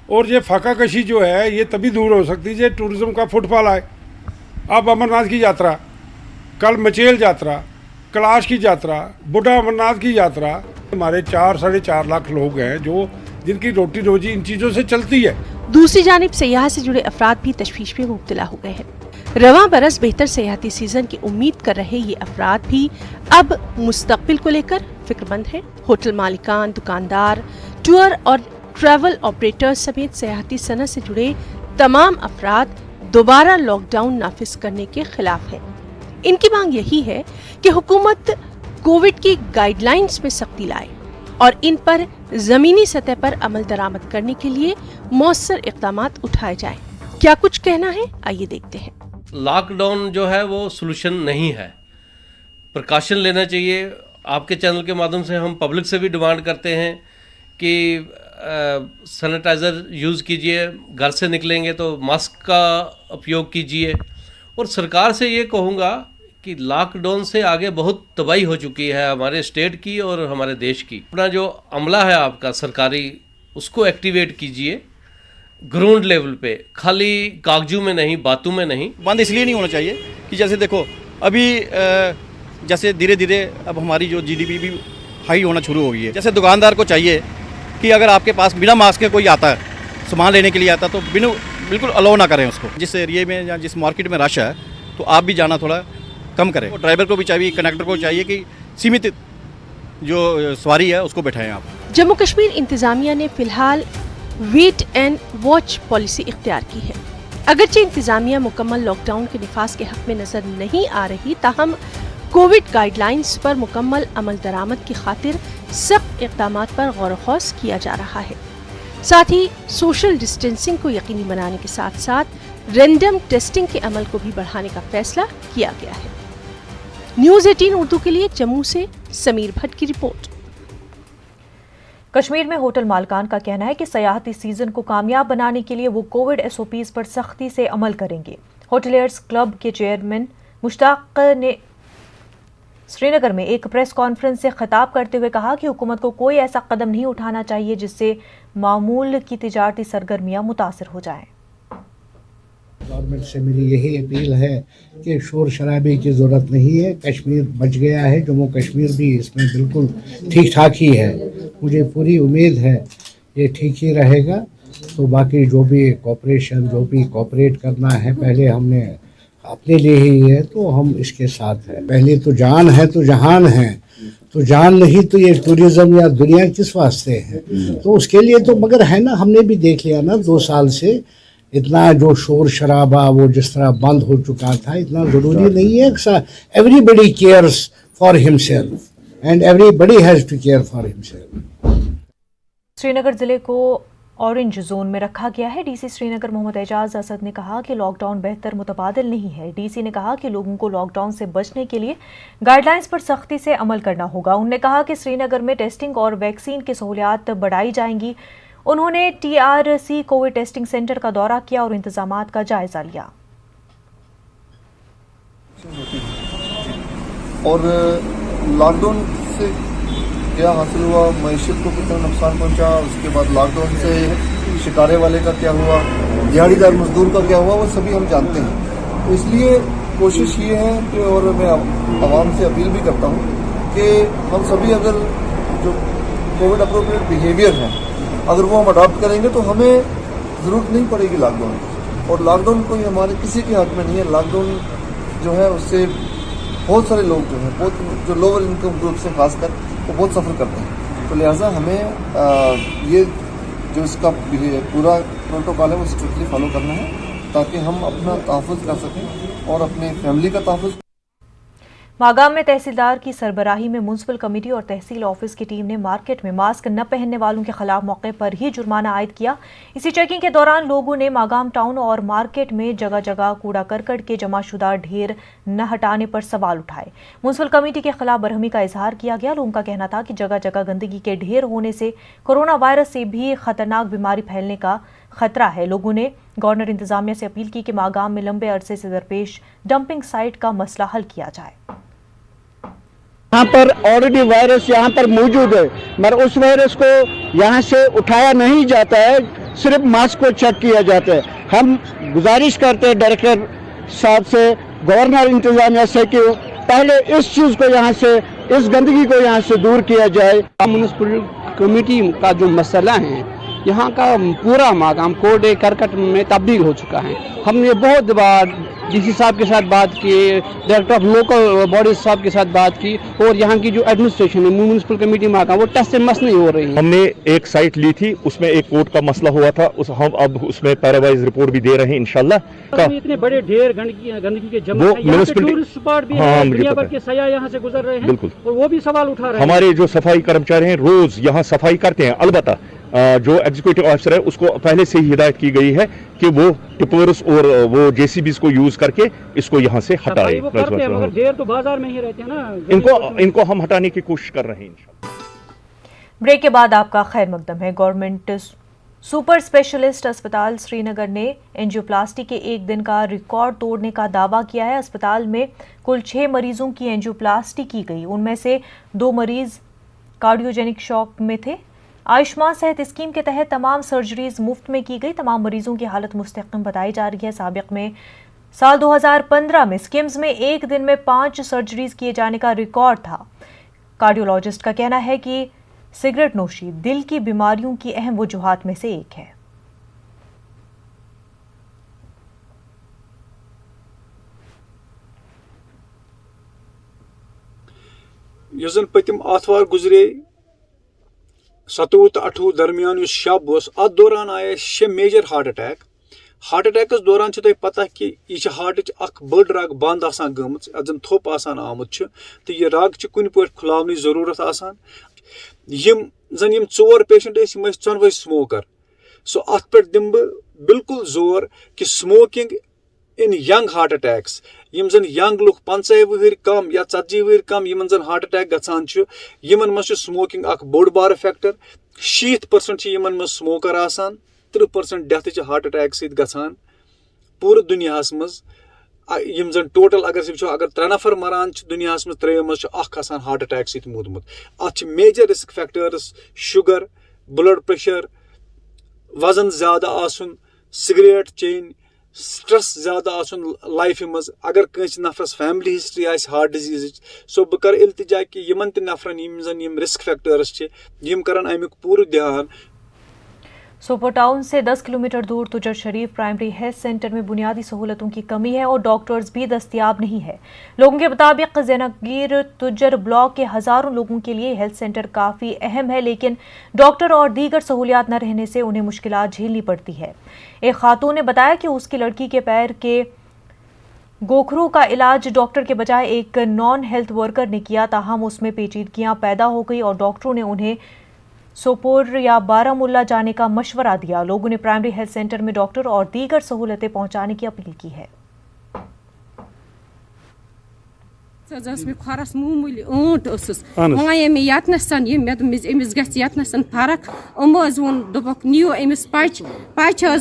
और ये फाका कशी जो है ये तभी दूर हो सकती है टूरिज़्म का फुटफॉल आए। अब अमरनाथ की यात्रा, कल मचेल यात्रा, कैलाश की यात्रा, बुढ़ा अमरनाथ की यात्रा, हमारे 4-4.5 लाख लोग हैं जो जिनकी रोटी रोजी इन चीज़ों से चलती है। दूसरी जानिब सियाह से जुड़े अफराद भी तशवीश में मुब्तला हो गए हैं। रवां बरस बेहतर सियाहती सीजन की उम्मीद कर रहे ये अफराद भी अब मुस्तकबिल को लेकर फिक्रमंद हैं। होटल मालिकान, दुकानदार, टूर और ट्रैवल ऑपरेटर्स समेत सियाहती सनत से जुड़े तमाम अफराद दोबारा लॉकडाउन नाफिज करने के खिलाफ है। इनकी मांग यही है कि हुकूमत कोविड की गाइडलाइंस में सख्ती लाए और इन पर जमीनी सतह पर अमल दरामद करने के लिए मौसर इक़दामात उठाए जाएं। क्या कुछ कहना है, आइए देखते हैं। लॉकडाउन जो है वो सॉल्यूशन नहीं है, प्रिकॉशन लेना चाहिए। आपके चैनल के माध्यम से हम पब्लिक से भी डिमांड करते हैं कि सैनिटाइज़र यूज़ कीजिए, घर से निकलेंगे तो मास्क का उपयोग कीजिए। और सरकार से ये कहूँगा कि लॉकडाउन से आगे बहुत तबाही हो चुकी है हमारे स्टेट की और हमारे देश की। अपना जो अमला है आपका सरकारी, उसको एक्टिवेट कीजिए ग्राउंड लेवल पे, खाली कागजों में नहीं, बातों में नहीं। बंद इसलिए नहीं होना चाहिए कि जैसे देखो अभी जैसे धीरे धीरे अब हमारी जो GDP भी हाई होना शुरू हो गई है। जैसे दुकानदार को चाहिए कि अगर आपके पास बिना मास्क के कोई आता है, सामान लेने के लिए आता है, तो बिल्कुल अलाउ ना करें उसको। जिस एरिए में या जिस मार्केट में रश है तो आप भी जाना थोड़ा कम करें। ड्राइवर को भी चाहिए, कंडक्टर को चाहिए कि सीमित जो सवारी है उसको बैठाएं आप। जम्मू कश्मीर इंतजामिया ने फिलहाल वेट एंड वॉच पॉलिसी इख्तियार की है। अगरचे इंतजामिया मुकम्मल लॉकडाउन के निफाज के हक में नजर नहीं आ रही, ताहम कोविड गाइडलाइंस पर मुकम्मल अमल दरामद की खातिर सख्त इक़दामात पर गौर खौस किया जा रहा है। साथ ही सोशल डिस्टेंसिंग को यकीनी बनाने के साथ साथ रैंडम टेस्टिंग के अमल को भी बढ़ाने का फैसला किया गया है। न्यूज़ 18 उर्दू के लिए जम्मू से समीर भट्ट की रिपोर्ट। कश्मीर में होटल मालकान का कहना है कि सयाहती सीजन को कामयाब बनाने के लिए वो कोविड SOPs पर सख्ती से अमल करेंगे। होटलियर्स क्लब के चेयरमैन मुश्ताक ने श्रीनगर में एक प्रेस कॉन्फ्रेंस से खिताब करते हुए कहा कि हुकूमत को कोई ऐसा कदम नहीं उठाना चाहिए जिससे मामूल की तिजारती सरगर्मियां मुतासर हो जाएं। गवर्नमेंट से मेरी यही अपील है कि शोर शराबे की ज़रूरत नहीं है। कश्मीर बच गया है, जम्मू कश्मीर भी इसमें बिल्कुल ठीक ठाक ही है। मुझे पूरी उम्मीद है ये ठीक ही रहेगा। तो बाकी जो भी कॉपरेशन, जो भी कॉपरेट करना है, पहले हमने अपने लिए ही है तो हम इसके साथ हैं। पहले तो जान है तो जहान है, तो जान नहीं तो ये टूरिज़्म या दुनिया किस वास्ते है। तो उसके लिए तो मगर है ना, हमने भी देख लिया ना 2 साल से इतना जो शोर शराबा वो जिस तरह बंद हो चुका था, इतना ज़रूरी नहीं है। Everybody cares for himself and everybody has to care for himself. Srinagar जिले को ऑरेंज जोन में रखा गया है। डीसी श्रीनगर मोहम्मद एजाज असद ने कहा कि लॉकडाउन बेहतर मुतबादिल नहीं है। डीसी ने कहा कि लोगों को लॉकडाउन से बचने के लिए गाइडलाइंस पर सख्ती से अमल करना होगा। उन्होंने कहा कि श्रीनगर में टेस्टिंग और वैक्सीन की सहूलियात बढ़ाई जाएंगी। उन्होंने TRC कोविड टेस्टिंग सेंटर का दौरा किया और इंतजामात का जायजा लिया। और लॉकडाउन से क्या हासिल हुआ, मईशत को कितना नुकसान पहुंचा, उसके बाद लॉकडाउन से शिकारे वाले का क्या हुआ, दिहाड़ीदार मजदूर का क्या हुआ, वो सभी हम जानते हैं। तो इसलिए कोशिश ये है कि, और मैं आवाम से अपील भी करता हूँ कि हम सभी अगर जो कोविड अप्रोप्रिएट बिहेवियर है अगर वो हम अडॉप्ट करेंगे तो हमें ज़रूरत नहीं पड़ेगी लॉकडाउन की। और लॉकडाउन कोई हमारे किसी के हक में नहीं है। लॉकडाउन जो है उससे बहुत सारे लोग जो हैं, बहुत जो लोअर इनकम ग्रुप से खासकर वो बहुत सफ़र करते हैं। तो लिहाजा हमें ये जो इसका पूरा प्रोटोकॉल है वो स्ट्रिक्टली फॉलो करना है ताकि हम अपना तहफ़्फ़ुज़ कर सकें और अपने फैमिली का तहफ़्फ़ुज़। मागाम में तहसीलदार की सरबराही में म्युनिसिपल कमेटी और तहसील ऑफिस की टीम ने मार्केट में मास्क न पहनने वालों के खिलाफ मौके पर ही जुर्माना आयद किया। इसी चेकिंग के दौरान लोगों ने मागाम टाउन और मार्केट में जगह जगह कूड़ा करकट के जमाशुदा ढेर न हटाने पर सवाल उठाए। म्युनिसिपल कमेटी के खिलाफ बरहमी का इजहार किया गया। लोगों का कहना था कि जगह जगह गंदगी के ढेर होने से कोरोना वायरस से भी खतरनाक बीमारी फैलने का खतरा है। लोगों ने गवर्नर इंतजामिया से अपील की कि मागाम में लंबे अरसे से दरपेश डंपिंग साइट का मसला हल किया जाए। यहाँ पर ऑलरेडी वायरस यहाँ पर मौजूद है, मगर उस वायरस को यहाँ से उठाया नहीं जाता है, सिर्फ मास्क को चेक किया जाता है। हम गुजारिश करते हैं डायरेक्टर साहब से, गवर्नर इंतजामिया से कि पहले इस चीज़ को यहाँ से, इस गंदगी को यहाँ से दूर किया जाए। म्यूनिसिपल कमेटी का जो मसला है, यहाँ का पूरा मकाम कोडे करकट में तब्दील हो चुका है। हमने बहुत बार डीसी साहब के साथ बात की, डायरेक्टर ऑफ लोकल बॉडीज साहब के साथ बात की, और यहाँ की जो एडमिनिस्ट्रेशन है म्यूनिसिपल कमेटी मकाम, वो टस से मस नहीं हो रही है। हमने एक साइट ली थी, उसमें एक कोर्ट का मसला हुआ था, हम अब उसमें पैरावाइज रिपोर्ट भी दे रहे हैं इंशाल्लाह। इतने बड़े ढेर गंदगी के जमा वो है, यहाँ पे टूरिस्ट स्पॉट भी है, दुनिया भर के सयाह यहाँ से गुजर रहे हैं, बिल्कुल, और वो भी सवाल उठा रहे हैं। हमारे जो सफाई कर्मचारी हैं रोज यहाँ सफाई करते हैं, अलबत्ता जो एग्जीक्यूटिव ऑफिसर है उसको पहले से ही हिदायत की गई है कि वो टिपर्स और वो जेसीबीज को यूज करके इसको यहाँ से हटाए। वो करते हैं, मगर ढेर तो बाजार में ही रहते हैं ना। इनको हम हटाने की कोशिश कर रहे हैं इंशाल्लाह। ब्रेक के बाद आपका खैर मकदम है। गवर्नमेंट सुपर स्पेशलिस्ट अस्पताल श्रीनगर ने एंजियोप्लास्टी के एक दिन का रिकॉर्ड तोड़ने का दावा किया है। अस्पताल में कुल 6 मरीजों की एंजियोप्लास्टी की गई, उनमें से 2 मरीज कार्डियोजेनिक शॉक में थे। आयुष्मान सेहत स्कीम के तहत तमाम सर्जरीज मुफ्त में की गई। तमाम मरीजों की हालत मुस्तकिम बताई जा रही है। साबिक में साल 2015 में स्किम्स में एक दिन में 5 सर्जरीज किए जाने का रिकॉर्ड था। कार्डियोलॉजिस्ट का कहना है कि सिगरेट नोशी दिल की बीमारियों की अहम वजूहात में से एक है। यस जन पतिम आथवार गुजरे 27 तो 28 दरमियान यह शब अत दौरान आए 6 मेजर हार्ट अटैकस दौरान पता कि यह हार्ट बड़ रग बंद गम जन थोप आमुत तो यह रग कुन पे खुलावनी जरूरत जन 4 पेशेंट चोनवे स्मोकर। सो अत पे दिम बिल्कुल जोर कि smoking in young heart attacks, यम जन यंग लुक 50 वहर कम या 40 वहर कम यमन जन हार्ट अटैक गसान यमन मज स्मोकिंग बोड़ बार फैक्टर। 60% यमन मज स्मोकर आसान, 30% डेथ हार्ट अटैक सहित गसान पूरे दुनिया मज। यम जन टोटल अगर वो अगर 3 नफर मरान दुनिया मज 3 मज हार्ट अटैक सहित मोदमुत। अत major risk factors sugar, blood pressure, वजन ज्यादा आसन, सिगरेट चेन, स्ट्रेस ज्यादा आसन लाइफ मज। अगर कंस नफरस फैमिली हिस्ट्री आस हार्ट डिजीज, सो बह कर इल्तिजा कि यमन त नफरन यम जन यम रिस्क फैक्टर्स यम करन अमुक पूरा ध्यान। सोपोर टाउन से 10 किलोमीटर दूर तुजर शरीफ प्राइमरी हेल्थ सेंटर में बुनियादी सहूलतों की कमी है और डॉक्टर्स भी दस्तयाब नहीं है। लोगों के मुताबिक ज़ैनगीर तुजर ब्लॉक के हज़ारों लोगों के लिए हेल्थ सेंटर काफ़ी अहम है, लेकिन डॉक्टर और दीगर सहूलियात न रहने से उन्हें मुश्किलात झेलनी पड़ती है। एक खातून ने बताया कि उसकी लड़की के पैर के गोखरों का इलाज डॉक्टर के बजाय एक नॉन हेल्थ वर्कर ने किया, ताहम उसमें पेचीदगियाँ पैदा हो गई और डॉक्टरों ने उन्हें सोपोर या बारामुल्ला जाने का मशवरा दिया। लोगों ने प्राइमरी हेल्थ सेंटर में डॉक्टर और दीगर सहूलतें पहुंचाने की अपील की है। खरस मूमूली ऊँट वे मे यतनसन अमिस गतनसन फर्क वोन दोपक नियो अमिस पच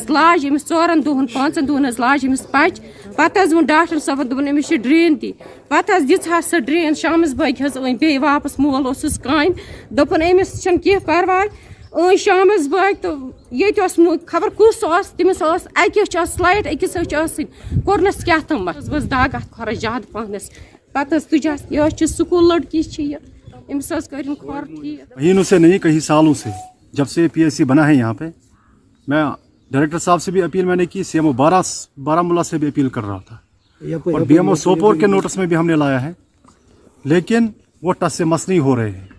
लाज अमिस 4 दुहन 5 दुहन लाज अमिस पच पे वो डॉक्टर साहब दोपन अमिस ड्रेन दी पे दिहा सह ड्रेन शामस बग बे वापस मोल कान दोपन अमिस कह परवाय शामस बग तो ये खबर कुस तमिस अकिस स्लाइड अकिस कोरनस क्या तम बस दाग अत खर ज्यादा पहनस पता तुझा यह स्कूल लड़की महीनों से नहीं कई सालों से जब से पीएससी बना है यहाँ पे, मैं डायरेक्टर साहब से भी अपील मैंने की, सीएमओ बारामुल्ला से भी अपील कर रहा था और बीएमओ सोपोर के नोटिस में भी हमने लाया है, लेकिन वो टस से मस नहीं हो रहे हैं।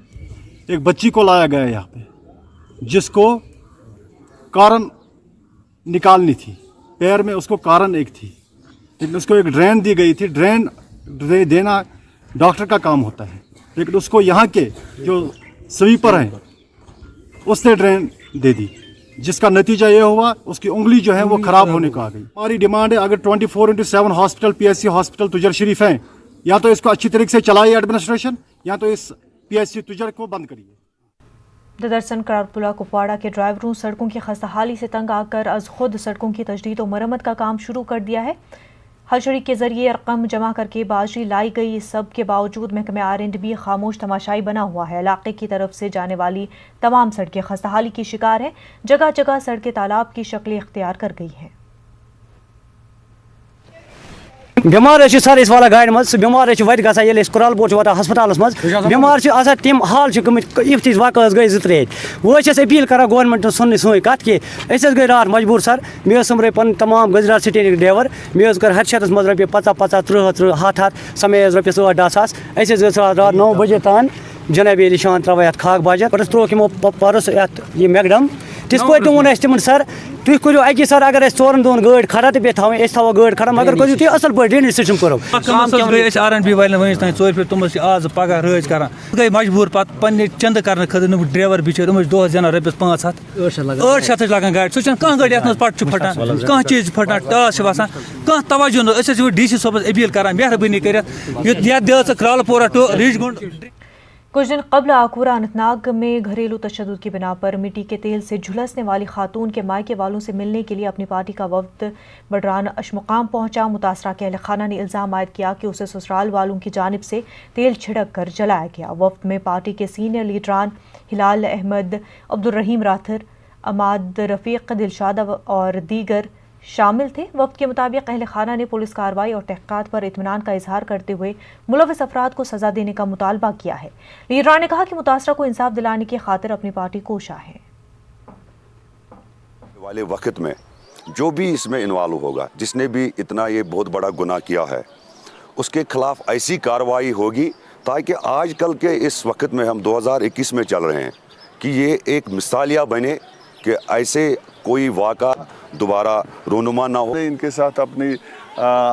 एक बच्ची को लाया गया यहाँ पे जिसको कारण निकालनी थी, पैर में उसको कारण एक थी, लेकिन उसको एक ड्रेन दी गई थी। ड्रेन देना डॉक्टर का काम होता है, लेकिन उसको यहाँ के जो स्वीपर हैं उसने ड्रेन दे दी, जिसका नतीजा ये हुआ उसकी उंगली जो है वो खराब होने को आ गई। हमारी डिमांड है अगर 24/7 हॉस्पिटल पीएससी हॉस्पिटल तुजर शरीफ हैं, या तो इसको अच्छी तरीके से चलाइए एडमिनिस्ट्रेशन, या तो इस पीएससी तुजर को बंद करिए। दरअसल करारपुला कुपवाड़ा के ड्राइवरों सड़कों की खस्ताहाली से तंग आकर आज खुद सड़कों की तजदीद और मरम्मत का काम शुरू कर दिया है। हल शरीक के जरिए रकम जमा करके बाजी लाई गई। इस सब के बावजूद महकमे R&B खामोश तमाशाई बना हुआ है। इलाके की तरफ से जाने वाली तमाम सड़कें खस्ताहाली की शिकार हैं। जगह जगह सड़कें तालाब की शक्ल इख्तियार कर गई हैं। بیمار سر اس والا گاڑی مز بیمار وت گژھان کرال پور واتان ہسپتالس مز بیمار آسان تم حال گمت یِتھ واقع گئی 2 ترٛےٚ وہ اپیل کران گورنمنٹ سن سوئی کت کہ گئی رات مجبور سر مے سمبرے پن تمام گجرات سٹیٹک ڈرائیور مے کر ہتھ مز رۄپیہِ 50 30 100 سمے رۄپیس 8-10 ساس گٔے رات 9 بجے تان جناب علی شان ترٛاو اتھ کھاک باجر پتہٕ ترٛووُکھ یِمو پرُس یتھ یہِ میکڈم تِتھ پٲٹھۍ ووٚن اَسہِ تِمن سر تُہۍ کٔرِو اکی سر اگر أسۍ 4 دۄہن گٲڑۍ کھڑا تہٕ بیٚیہِ تھاوٕنۍ أسۍ تھاوو گٲڑۍ کھڑا مگر کٔرِو تُہۍ اصل پٲٹھۍ ڈرینیج سسٹم کرو گٔے أسۍ RNB والٮ۪ن وٕنِس تام 4 پھِرِ تِم ٲسۍ آز پگاہ رٲچھ کران گٔے مجبوٗر پتہٕ پننہِ چندٕ کرنہٕ خٲطرٕ نیوٗکھ ڈرایور بِچٲرۍ یِم ٲسۍ دۄہس زینان رۄپیس 500 لگان گاڑِ سُہ چھنہٕ کانٛہہ گٲڑۍ یتھ منٛز پٹہٕ چھُ پھٹان کانٛہہ چیٖز چھُ پھٹان ٹاس چھِ وسان کانٛہہ توجہ نہٕ أسۍ ٲسۍ DC صٲبس اپیل کران مہربٲنی کٔرِتھ یتھ دِیو ژٕ کرالہٕ پورہ ٹو ریچھ گنڈ. کچھ دن قبل آکورہ اننت ناگ میں گھریلو تشدد کی بنا پر مٹی کے تیل سے جھلسنے والی خاتون کے مائکے والوں سے ملنے کے لیے اپنی پارٹی کا وفد بڈران اشمقام پہنچا. متاثرہ کے اہل خانہ نے الزام عائد کیا کہ اسے سسرال والوں کی جانب سے تیل چھڑک کر جلایا گیا. وفد میں پارٹی کے سینئر لیڈران ہلال احمد، عبدالرحیم راتھر، اماد رفیق، دلشاد اور دیگر شامل تھے. وفد کے مطابق اہل خانہ نے پولیس کارروائی اور تحقیقات پر اطمینان کا اظہار کرتے ہوئے ملوث افراد کو سزا دینے کا مطالبہ کیا ہے. لیڈران نے کہا کہ متاثرہ کو انصاف دلانے کی خاطر اپنی پارٹی کوشاں ہے. والے وقت میں جو بھی اس میں انوالو ہوگا، جس نے بھی اتنا یہ بہت بڑا گناہ کیا ہے، اس کے خلاف ایسی کارروائی ہوگی تاکہ آج کل کے اس وقت میں ہم 2021 میں چل رہے ہیں کہ یہ ایک مثالیہ بنے کہ ایسے کوئی واقعہ دوبارہ رونما نہ ہو. ان کے ساتھ اپنی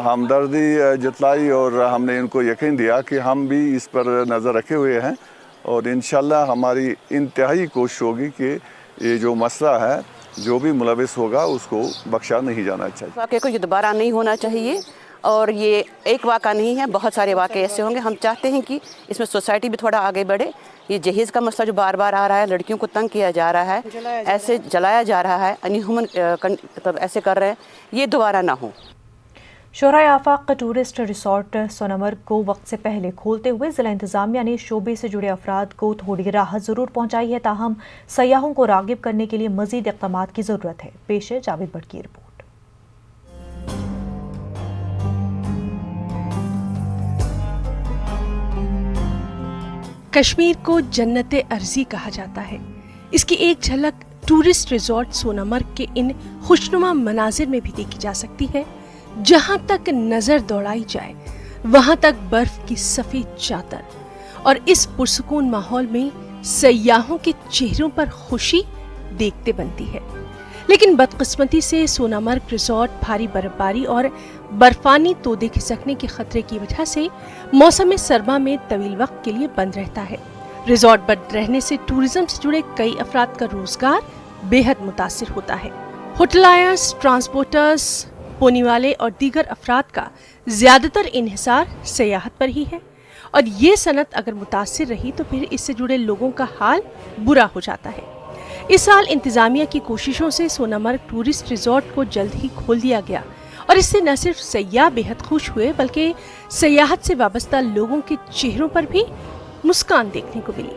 ہمدردی جتلائی اور ہم نے ان کو یقین دیا کہ ہم بھی اس پر نظر رکھے ہوئے ہیں اور انشاءاللہ ہماری انتہائی کوشش ہوگی کہ یہ جو مسئلہ ہے جو بھی ملوث ہوگا اس کو بخشا نہیں جانا چاہیے. واقعے کو یہ دوبارہ نہیں ہونا چاہیے اور یہ ایک واقعہ نہیں ہے، بہت سارے واقعے ایسے ہوں گے. ہم چاہتے ہیں کہ اس میں سوسائٹی بھی تھوڑا آگے بڑھے. یہ جہیز کا مسئلہ جو بار بار آ رہا ہے، لڑکیوں کو تنگ کیا جا رہا ہے، ایسے جلایا جا رہا ہے، انہیومن ایسے کر رہے ہیں، یہ دوبارہ نہ ہو. شورائے آفاق ٹورسٹ ریسورٹ سونامرگ کو وقت سے پہلے کھولتے ہوئے ضلع انتظامیہ نے شعبے سے جڑے افراد کو تھوڑی راحت ضرور پہنچائی ہے، تاہم سیاحوں کو راغب کرنے کے لیے مزید اقدامات کی ضرورت ہے. پیش ہے جاوید بٹ کی رپورٹ. کشمیر کو جنت ارضی کہا جاتا ہے. اس کی ایک جھلک ٹورسٹ ریزورٹ سونامرگ کے ان خوشنما مناظر میں بھی دیکھی جا سکتی ہے. جہاں تک نظر دوڑائی جائے وہاں تک برف کی سفید چادر اور اس پرسکون ماحول میں سیاحوں کے چہروں پر خوشی دیکھتے بنتی ہے. لیکن بدقسمتی سے سونامرگ ریزورٹ بھاری برفباری اور برفانی تودے کھسکنے کے خطرے کی وجہ سے موسم سرما میں طویل وقت کے لیے بند رہتا ہے. ریزورٹ بند رہنے سے ٹورزم سے جڑے کئی افراد کا روزگار بے حد متاثر ہوتا ہے. ہوٹلائرز، ٹرانسپورٹرز، پونی والے اور دیگر افراد کا زیادہ تر انحصار سیاحت پر ہی ہے اور یہ صنعت اگر متاثر رہی تو پھر اس سے جڑے لوگوں کا حال برا ہو جاتا ہے. اس سال انتظامیہ کی کوششوں سے سونامرگ ٹورسٹ ریزورٹ کو جلد ہی کھول دیا گیا اور اس سے نہ صرف سیاح بے حد خوش ہوئے بلکہ سیاحت سے وابستہ لوگوں کے چہروں پر بھی مسکان دیکھنے کو ملی.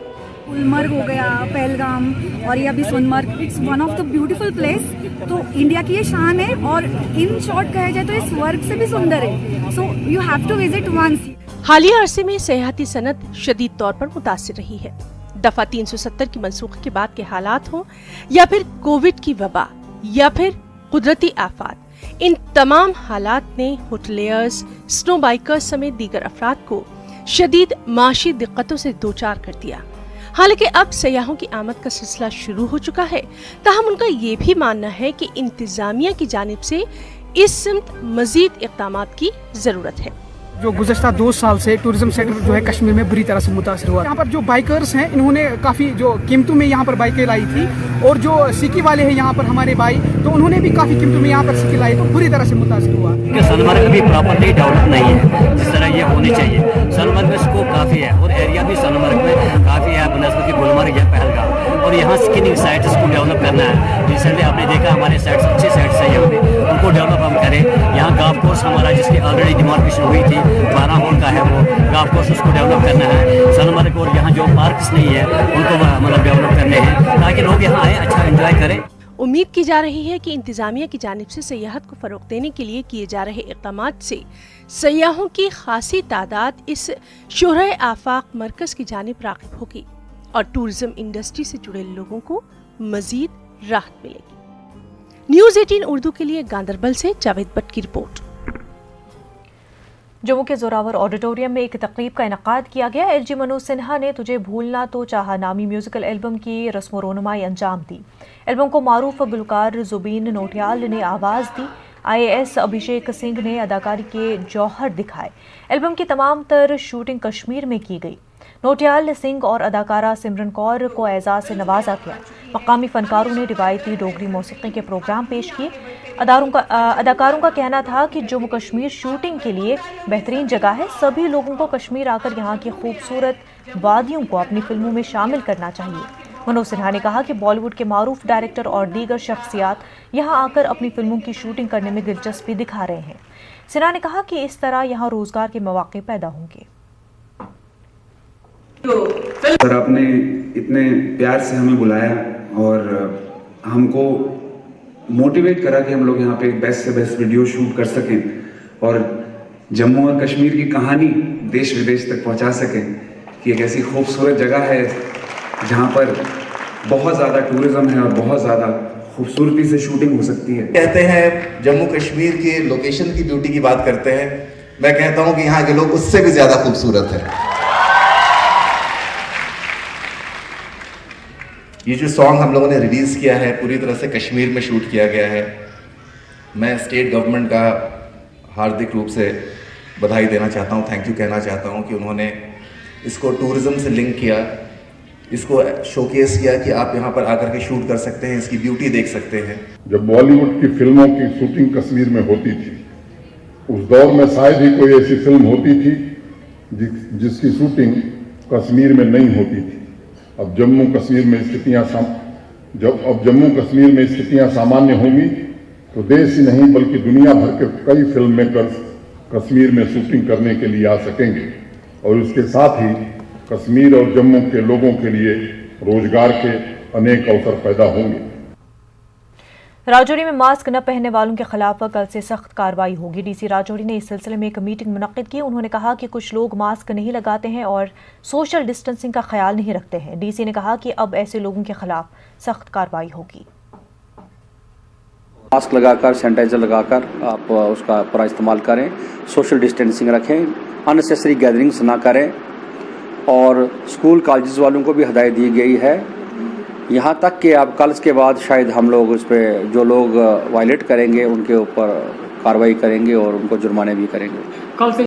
گلمرگ ہو گیا، پہلگام اور یہ ابھی Sonamarg, it's one of the beautiful place. تو انڈیا کی یہ شان ہے اور ان شارٹ کہا جائے تو یہ سورگ سے بھی سندر ہے. So you have to visit once. حالیہ عرصے میں سیاحتی صنعت شدید طور پر متاثر رہی ہے. دفعہ 370 کی منسوخی کے بعد کے حالات ہوں یا پھر کووڈ کی وبا یا پھر قدرتی آفات، ان تمام حالات نے ہوٹلیئرز، سنو بائیکرز سمیت دیگر افراد کو شدید معاشی دقتوں سے دوچار کر دیا. حالانکہ اب سیاحوں کی آمد کا سلسلہ شروع ہو چکا ہے، تاہم ان کا یہ بھی ماننا ہے کہ انتظامیہ کی جانب سے اس سمت مزید اقدامات کی ضرورت ہے. جو گزشتہ 2 سال سے ٹورزم سیکٹر جو ہے کشمیر میں بری طرح سے متاثر ہوا. یہاں پر جو بائیکرز ہیں انہوں نے کافی جو قیمتوں میں یہاں پر بائکیں لائی تھی اور جو سیکی والے ہیں یہاں پر ہمارے بھائی تو انہوں نے بھی کافی قیمتوں میں یہاں پر سیکی لائی تو بری طرح سے متاثر ہوا. سونمرگ ابھی پراپرلی ڈیولپ نہیں ہے جس طرح یہ ہونی چاہیے. سونمرگ میں اسکوپ کافی ہے اور ایریا بھی سونمرگ میں کافی ہے بنسبت کی گلمرگ یا پہلگام، اور یہاں اسکیننگ سائٹس کو ڈیولپ کرنا ہے. ریسنٹلی آپ نے دیکھا ہمارے سائٹس اچھے سائٹس ہیں یہاں پہ، ان کو ڈیولپ ہم کریں. یہاں گولف کورس ہمارا جس کی آلریڈی ڈیمارکیشن ہوئی تھی 12 ہول ہے وہ گولف کورس، اس کو ڈیولپ کرنا ہے. سونمرگ اور یہاں جو پارکس نہیں ہے ان کو مطلب ڈیولپ کرنے ہیں تاکہ لوگ یہاں آئیں اچھا انجوائے کریں. उम्मीद की जा रही है कि इंतजामिया की जानिब से सयाहत को फ़रोग़ देने के लिए किए जा रहे इक़दामात से सयाहों की खासी तादाद इस शोहरे आफाक मरकज़ की जानिब राग़िब होगी और टूरिज़्म इंडस्ट्री से जुड़े लोगों को मज़ीद राहत मिलेगी। न्यूज़ 18 उर्दू के लिए गांदरबल से जावेद भट्ट की रिपोर्ट। जम्मू के जोरावर ऑडिटोरियम में एक तकरीब का इनकाद किया गया। एलजी मनोज सिन्हा ने तुझे भूलना तो चाहा नामी म्यूजिकल एल्बम की रस्म रोनुमाई अंजाम दी। एल्बम को मारूफ गुलकार जुबीन नोटियाल ने आवाज़ दी। IAS अभिषेक सिंह ने अदाकारी के जौहर दिखाए। एल्बम की तमाम तर शूटिंग कश्मीर में की गई। नोटियाल सिंह और अदाकारा सिमरन कौर को एजाज से नवाजा गया। मकामी फनकारों ने रिवायती डोगरी मौसीकी के प्रोग्राम पेश किए। अदाकारों का कहना था कि जम्मू कश्मीर शूटिंग के लिए बेहतरीन जगह है। सभी लोगों को कश्मीर आकर यहाँ की खूबसूरत वादियों को अपनी फिल्मों में शामिल करना चाहिए। मनोज सिन्हा ने कहा कि बॉलीवुड के मारूफ डायरेक्टर और दीगर शख्सियात यहाँ आकर अपनी फिल्मों की शूटिंग करने में दिलचस्पी दिखा रहे हैं। सिन्हा ने कहा कि इस तरह यहाँ रोजगार के मौके पैदा होंगे। सर, आपने इतने प्यार से हमें बुलाया और हमको मोटिवेट करा कि हम लोग यहाँ पे बेस्ट से बेस्ट वीडियो शूट कर सकें और जम्मू और कश्मीर की कहानी देश विदेश तक पहुँचा सकें कि एक ऐसी खूबसूरत जगह है जहाँ पर बहुत ज़्यादा टूरिज़्म है और बहुत ज़्यादा खूबसूरती से शूटिंग हो सकती है। कहते हैं जम्मू कश्मीर की लोकेशन की ब्यूटी की बात करते हैं, मैं कहता हूँ कि यहाँ के लोग उससे भी ज़्यादा खूबसूरत हैं। ये जो सॉन्ग हम लोगों ने रिलीज़ किया है पूरी तरह से कश्मीर में शूट किया गया है। मैं स्टेट गवर्नमेंट का हार्दिक रूप से बधाई देना चाहता हूँ, थैंक यू कहना चाहता हूँ कि उन्होंने इसको टूरिज़्म से लिंक किया, इसको शोकेस किया कि आप यहाँ पर आकर के शूट कर सकते हैं, इसकी ब्यूटी देख सकते हैं। जब बॉलीवुड की फिल्मों की शूटिंग कश्मीर में होती थी, उस दौर में शायद ही कोई ऐसी फिल्म होती थी जिसकी शूटिंग कश्मीर में नहीं होती थी। अब जम्मू कश्मीर में स्थितियां सामान्य होंगी तो देश ही नहीं बल्कि दुनिया भर के कई फिल्म मेकर्स कश्मीर में शूटिंग करने के लिए आ सकेंगे और उसके साथ ही कश्मीर और जम्मू के लोगों के लिए रोजगार के अनेक अवसर पैदा होंगे। राजौरी में मास्क न पहनने वालों के खिलाफ कल से सख्त कार्रवाई होगी। डीसी राजौरी ने इस सिलसिले में एक मीटिंग मुनक्किद की। उन्होंने कहा कि कुछ लोग मास्क नहीं लगाते हैं और सोशल डिस्टेंसिंग का ख्याल नहीं रखते हैं। डीसी ने कहा कि अब ऐसे लोगों के खिलाफ सख्त कार्रवाई होगी। मास्क लगाकर, सैनिटाइजर लगाकर आप उसका पूरा इस्तेमाल करें, सोशल डिस्टेंसिंग रखें, अननेसेसरी गैदरिंग्स ना करें और स्कूल कॉलेजेस वालों को भी हिदायत दी गई है, यहाँ तक कि अब कल के बाद शायद हम लोग उस पर जो लोग वायलेट करेंगे उनके ऊपर कार्रवाई करेंगे और उनको जुर्माने भी करेंगे।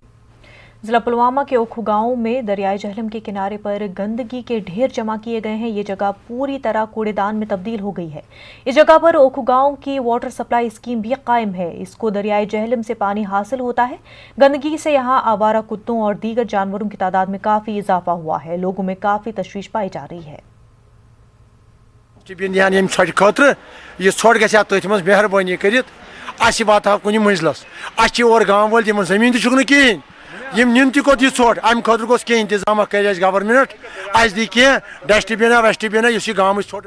जिला पुलवामा के ओखू गांव में दरियाए जहलम के किनारे पर गंदगी के ढेर जमा किए गए हैं। ये जगह पूरी तरह कूड़ेदान में तब्दील हो गई है। इस जगह पर ओखू गांव की वाटर सप्लाई स्कीम भी कायम है। इसको दरियाए जहलम से पानी हासिल होता है। गंदगी से यहाँ आवारा कुत्तों और दीगर जानवरों की तादाद में काफ़ी इजाफा हुआ है। लोगों में काफ़ी तशवीश पाई जा रही है। मेहरबानी कर वात कुछ मंजिलस और गाँव वाल तम जमीन तुम कहें निन तोत यह ोट अमे खुद गोस कह इंतजाम कर गवर्नमेंट दी कह डस्टबिन वस्टबिन इस गाँव ोट।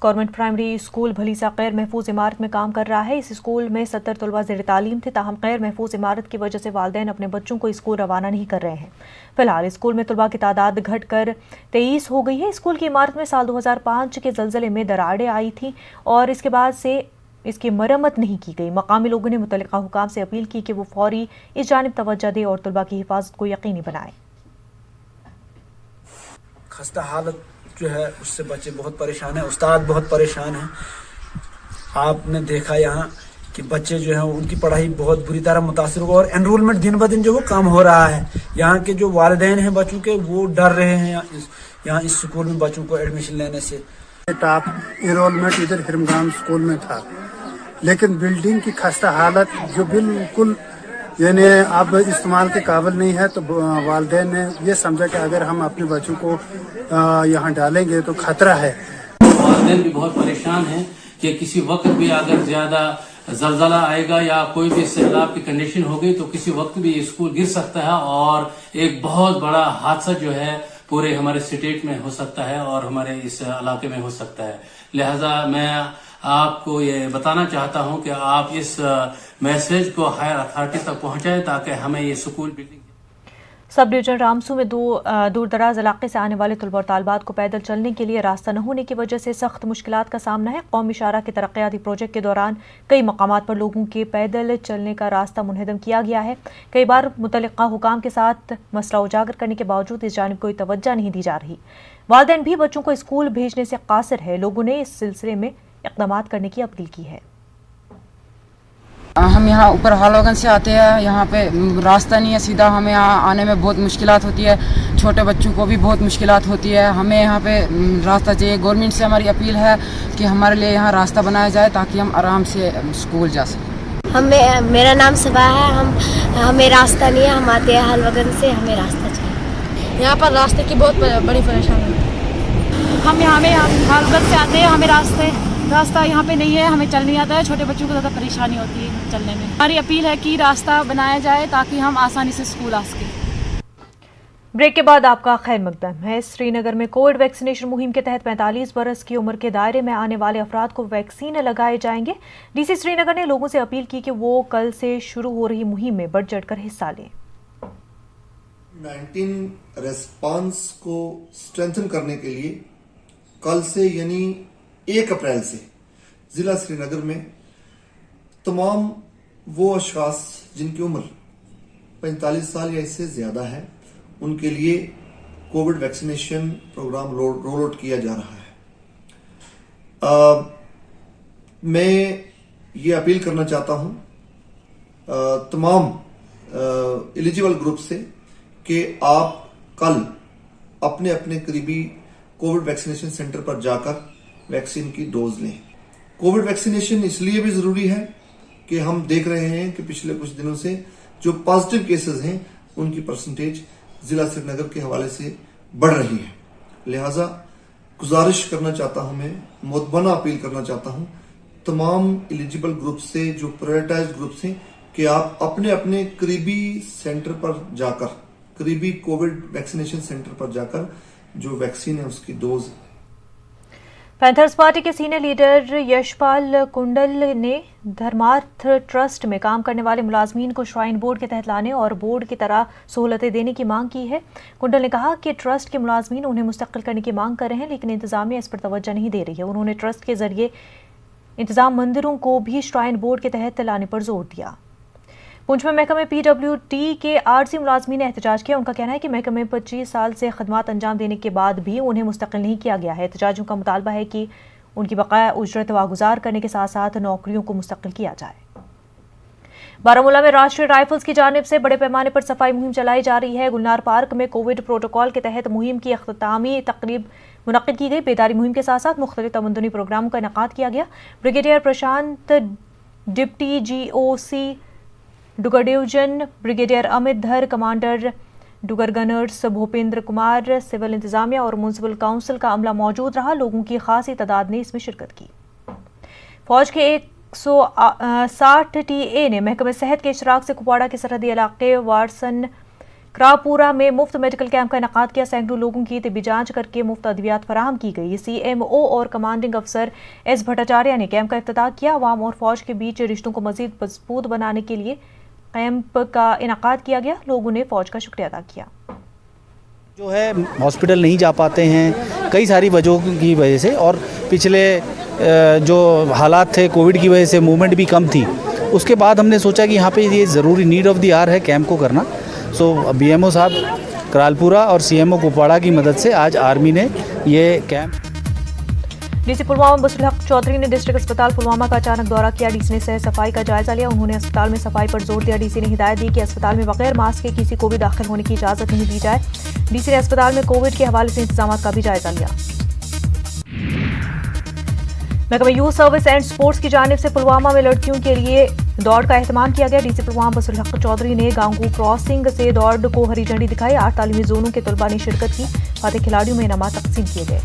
गवर्नमेंट प्राइमरी स्कूल भलीसा गैर महफूज इमारत में काम कर रहा है। इस स्कूल में 70 तलबा ज़ेर तालीम थे, ताहम गैर महफूज इमारत की वजह से वालिदैन अपने बच्चों को स्कूल रवाना नहीं कर रहे हैं। फिलहाल स्कूल में तलबा की तादाद घटकर 23 हो गई है। स्कूल की इमारत में साल 2005 के ज़लज़ले में दरारें आई थी और इसके बाद से इसकी मरम्मत नहीं की गई। मकामी लोगों ने मुतल्लिका हुकाम से अपील की कि वो फौरी इस जानिब तवज्जो दे और तलबा की हिफाजत को यकीनी बनाए। खस्ता हालत जो है उससे बच्चे बहुत परेशान हैं, उस्ताद बहुत परेशान हैं। आपने देखा यहाँ कि बच्चे जो हैं उनकी पढ़ाई बहुत बुरी तरह मुतासिर हुआ और एनरोलमेंट दिन ब दिन जो वो कम हो रहा है। यहाँ के जो वालिदैन हैं बच्चों के वो डर रहे हैं यहाँ इस स्कूल में बच्चों को एडमिशन लेने से। टॉप एनरोलमेंट इधर हिरमगाम स्कूल में था, लेकिन बिल्डिंग की खस्ता हालत जो बिल्कुल यानी अब इस्तेमाल के काबिल नहीं है, तो वालिदैन ने ये समझा कि अगर हम अपने बच्चों को यहाँ डालेंगे तो खतरा है। वालिदैन भी बहुत परेशान हैं कि किसी वक्त भी अगर ज्यादा जलजला आएगा या कोई भी सैलाब की कंडीशन हो गई तो किसी वक्त भी ये स्कूल गिर सकता है और एक बहुत बड़ा हादसा जो है पूरे हमारे स्टेट में हो सकता है और हमारे इस इलाके में हो सकता है। लिहाजा मैं आपको ये बताना चाहता हूं कि आप इस मैसेज को हायर अथॉरिटी तक पहुंचाएं ताकि हमें ये school building. Sub division Ramsu में दूर दराज इलाके से आने वाले तलबा और तालबात को पैदल चलने के लिए रास्ता न होने की वजह से सख्त मुश्किलात का सामना है। कौमी शाहराह के तरक्याती प्रोजेक्ट के दौरान कई मकामात पर लोगों के पैदल चलने का रास्ता मुनहदम किया गया है। कई बार मुतल्लिका हुकाम के साथ मसला उजागर करने के बावजूद इस जानिब कोई तवज्जो नहीं दी जा रही। वालिदैन भी बच्चों को स्कूल भेजने से कासिर है। लोगों ने इस सिलसिले में इक़दामात करने की अपील की है। हम यहाँ ऊपर हालोगन से आते हैं, यहाँ पे रास्ता नहीं है सीधा, हमें यहाँ आने में बहुत मुश्किलात होती है, छोटे बच्चों को भी बहुत मुश्किलात होती है। हमें यहाँ पे रास्ता चाहिए। गवर्नमेंट से हमारी अपील है कि हमारे लिए यहाँ रास्ता बनाया जाए ताकि हम आराम से स्कूल जा सकें। मेरा नाम सबा है। हमें रास्ता नहीं है, हम आते हैं हालोगन से, हमें रास्ता चाहिए। यहाँ पर रास्ते की बहुत बड़ी परेशानी है। हम यहाँ में हालोगन से आते हैं, हमें रास्ता यहाँ पे नहीं है, हमें चल नहीं आता है, छोटे बच्चों को ज़्यादा परेशानी होती है चलने में। हमारी अपील है कि रास्ता बनाया जाए ताकि हम आसानी से स्कूल आ सकें। ब्रेक के बाद आपका खैर मकदम है। श्रीनगर में कोविड वैक्सीनेशन मुहिम के तहत 45 बरस की उम्र के दायरे में आने वाले अफराद को वैक्सीन लगाए जाएंगे। डीसी श्रीनगर ने लोगों से अपील की कि वो कल से शुरू हो रही मुहिम में बढ़ चढ़ कर हिस्सा लें। 19 रेस्पॉन्स को स्ट्रेंथन करने के लिए कल से यानी 1 अप्रैल से जिला श्रीनगर में तमाम वो अशखास जिनकी उम्र 45 साल या इससे ज्यादा है उनके लिए COVID vaccination programme roll out किया जा रहा है। मैं ये अपील करना चाहता हूं तमाम एलिजिबल ग्रुप से कि आप कल अपने अपने करीबी कोविड वैक्सीनेशन सेंटर पर जाकर वैक्सीन की डोज लें। कोविड वैक्सीनेशन इसलिए भी जरूरी है कि हम देख रहे हैं कि पिछले कुछ दिनों से जो पॉजिटिव केसेस हैं उनकी परसेंटेज जिला श्रीनगर के हवाले से बढ़ रही है। लिहाजा गुजारिश करना चाहता हूं, मैं मुतबना अपील करना चाहता हूं तमाम एलिजिबल ग्रुप से, जो प्रायोरिटाइज ग्रुप्स हैं, कि आप अपने अपने करीबी सेंटर पर जाकर, करीबी कोविड वैक्सीनेशन सेंटर पर जाकर जो वैक्सीन है उसकी डोज। पैंथर्स पार्टी के सीनियर लीडर यशपाल कुंडल ने धर्मार्थ ट्रस्ट में काम करने वाले मुलाजमीन को श्राइन बोर्ड के तहत लाने और बोर्ड की तरह सहूलतें देने की मांग की है। कुंडल ने कहा कि ट्रस्ट के मुलाजमीन उन्हें मुस्तकिल करने की मांग कर रहे हैं, लेकिन इंतजामिया इस पर तवज्जो नहीं दे रही है। उन्होंने ट्रस्ट के जरिए इंतजाम मंदिरों को भी श्राइन बोर्ड के तहत लाने पर जोर दिया। पुंछ में महकमे PWD के आरजी मुलाजमीन ने एहतजाज किया। उनका कहना है कि महकमे 25 साल से खदमात अंजाम देने के बाद भी उन्हें मुस्तकिल नहीं किया गया है। एहतजाजियों का मुतालबा है कि उनकी बकाया उजरत वागुजार करने के साथ साथ नौकरियों को मुस्तकिल किया जाए। बारामूला में राष्ट्रीय राइफल्स की जानिब से बड़े पैमाने पर सफाई मुहिम चलाई जा रही है। गुलनार पार्क में कोविड प्रोटोकॉल के तहत मुहिम की अख्तामी तकरीब मुनक्किद की गई। बेदारी मुहिम के साथ साथ मुख्तलिफ तमद्दुनी प्रोग्रामों का इनेकाद किया गया। Brigadier Prashant, deputy GOC dagger division, brigadier Amit Dhar, commander dagger gunners Bhupendra Kumar, civil इंतजामिया और म्यूनसिपल काउंसिल का अमला मौजूद रहा। लोगों की खासी तादाद ने इसमें शिरकत की। फौज के 160 TA ने महकमे सेहत के इशराक से कुपवाड़ा के सरहदी इलाके वारसन क्रापुरा में मुफ्त मेडिकल कैंप का इनेकाद किया। सैकड़ों लोगों की तिब्बी जांच करके मुफ्त अद्वियात फराहम की गई। CMO और कमांडिंग अफसर S भट्टाचार्य ने कैंप का इफ्तिताह किया। अवाम और फौज के बीच रिश्तों को मजीद मजबूत बनाने के लिए कैंप का इनेकाद किया गया। लोगों ने फौज का शुक्रिया अदा किया। जो है हॉस्पिटल नहीं जा पाते हैं कई सारी वजहों की वजह से, और पिछले जो हालात थे कोविड की वजह से मूवमेंट भी कम थी। उसके बाद हमने सोचा कि यहाँ पे ये ज़रूरी नीड ऑफ द आवर है कैंप को करना। सो BMO साहब करालपुरा और CMO कुपवाड़ा की मदद से आज आर्मी ने ये कैंप। डीसी पुलवामा बसरुल हक चौधरी ने डिस्ट्रिक्ट अस्पताल पुलवामा का अचानक दौरा किया। डीसी ने सह सफाई का जायजा लिया। उन्होंने अस्पताल में सफाई पर जोर दिया। डीसी ने हिदायत दी कि अस्पताल में बगैर मास्क के किसी को भी दाखिल होने की इजाजत नहीं दी जाए। डीसी ने अस्पताल में कोविड के हवाले से इंतजाम का भी जायजा लिया। महकमा यूथ सर्विस एंड स्पोर्ट्स की जानिब से पुलवामा में लड़कियों के लिए दौड़ का एहतमाम किया गया। डीसी पुलवामा बसरुल हक चौधरी ने गांगू क्रॉसिंग से दौड़ को हरी झंडी दिखाई। 8 तालीमी जोनों के तलबा ने शिरकत की। फातिह खिलाड़ियों में इनामात तकसीम किए गए।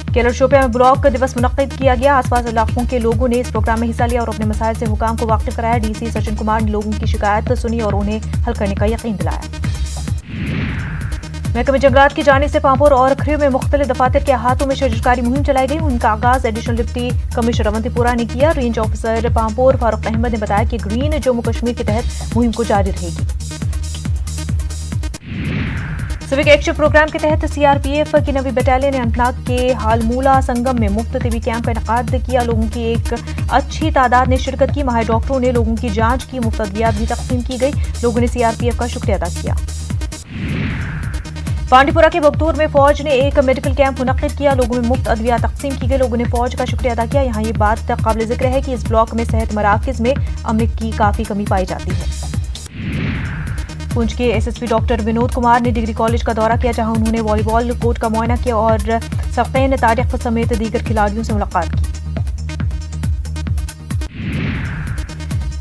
केरल शोपियां में ब्लॉक दिवस मुनक्किद किया गया। आसपास इलाकों के लोगों ने इस प्रोग्राम में हिस्सा लिया और अपने मसाइल से हुकाम को वाकिफ कराया। डीसी सचिन कुमार ने लोगों की शिकायत सुनी और उन्हें हल करने का यकीन दिलाया। محکمہ جنگلات کی جانب سے پامپور اور کھریو میں مختلف دفاتر کے احاطوں میں شجرکاری مہم چلائی گئی. ان کا آغاز ایڈیشنل ڈپٹی کمشنر اونتی پورہ نے کیا. رینج آفیسر پامپور فاروق احمد نے بتایا کہ گرین جموں کشمیر کے تحت مہم کو جاری رہے گی. سوک ایکشن پروگرام کے تحت سی آر پی ایف کی 9ویں بٹالین نے انتناگ کے ہالمولا سنگم میں مفت طبی کیمپ کا انعقاد کیا. لوگوں کی ایک اچھی تعداد نے شرکت کی. ماہر ڈاکٹروں نے لوگوں کی جانچ کی. مفت ادویات بھی تقسیم کی گئی. لوگوں نے سی آر پی ایف کا شکریہ ادا کیا. پانڈی پورہ کے بگتور میں فوج نے ایک میڈیکل کیمپ منعقد کیا. لوگوں میں مفت ادویات تقسیم کی گئی. لوگوں نے فوج کا شکریہ ادا کیا. یہاں یہ بات قابل ذکر ہے کہ اس بلاک میں صحت مراکز میں عملے کی کافی کمی پائی جاتی ہے. پونچھ کے S S P doctor Vinod Kumar نے ڈگری کالج کا دورہ کیا, جہاں انہوں نے والی بال کورٹ کا معائنہ کیا اور سفین طارق سمیت دیگر کھلاڑیوں سے ملاقات کی.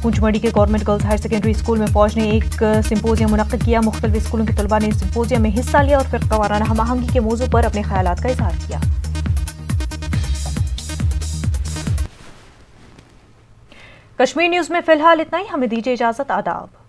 پونچھ مڑی کے government girls higher secondary school میں فوج نے ایک سمپوزیم منعقد کیا. مختلف اسکولوں کے طلباء نے اس سمپوزیم میں حصہ لیا اور فرقہ وارانہ ہم آہنگی کے موضوع پر اپنے خیالات کا اظہار کیا. کشمیر نیوز میں فی الحال اتنا ہی. ہمیں دیجیے اجازت. آداب.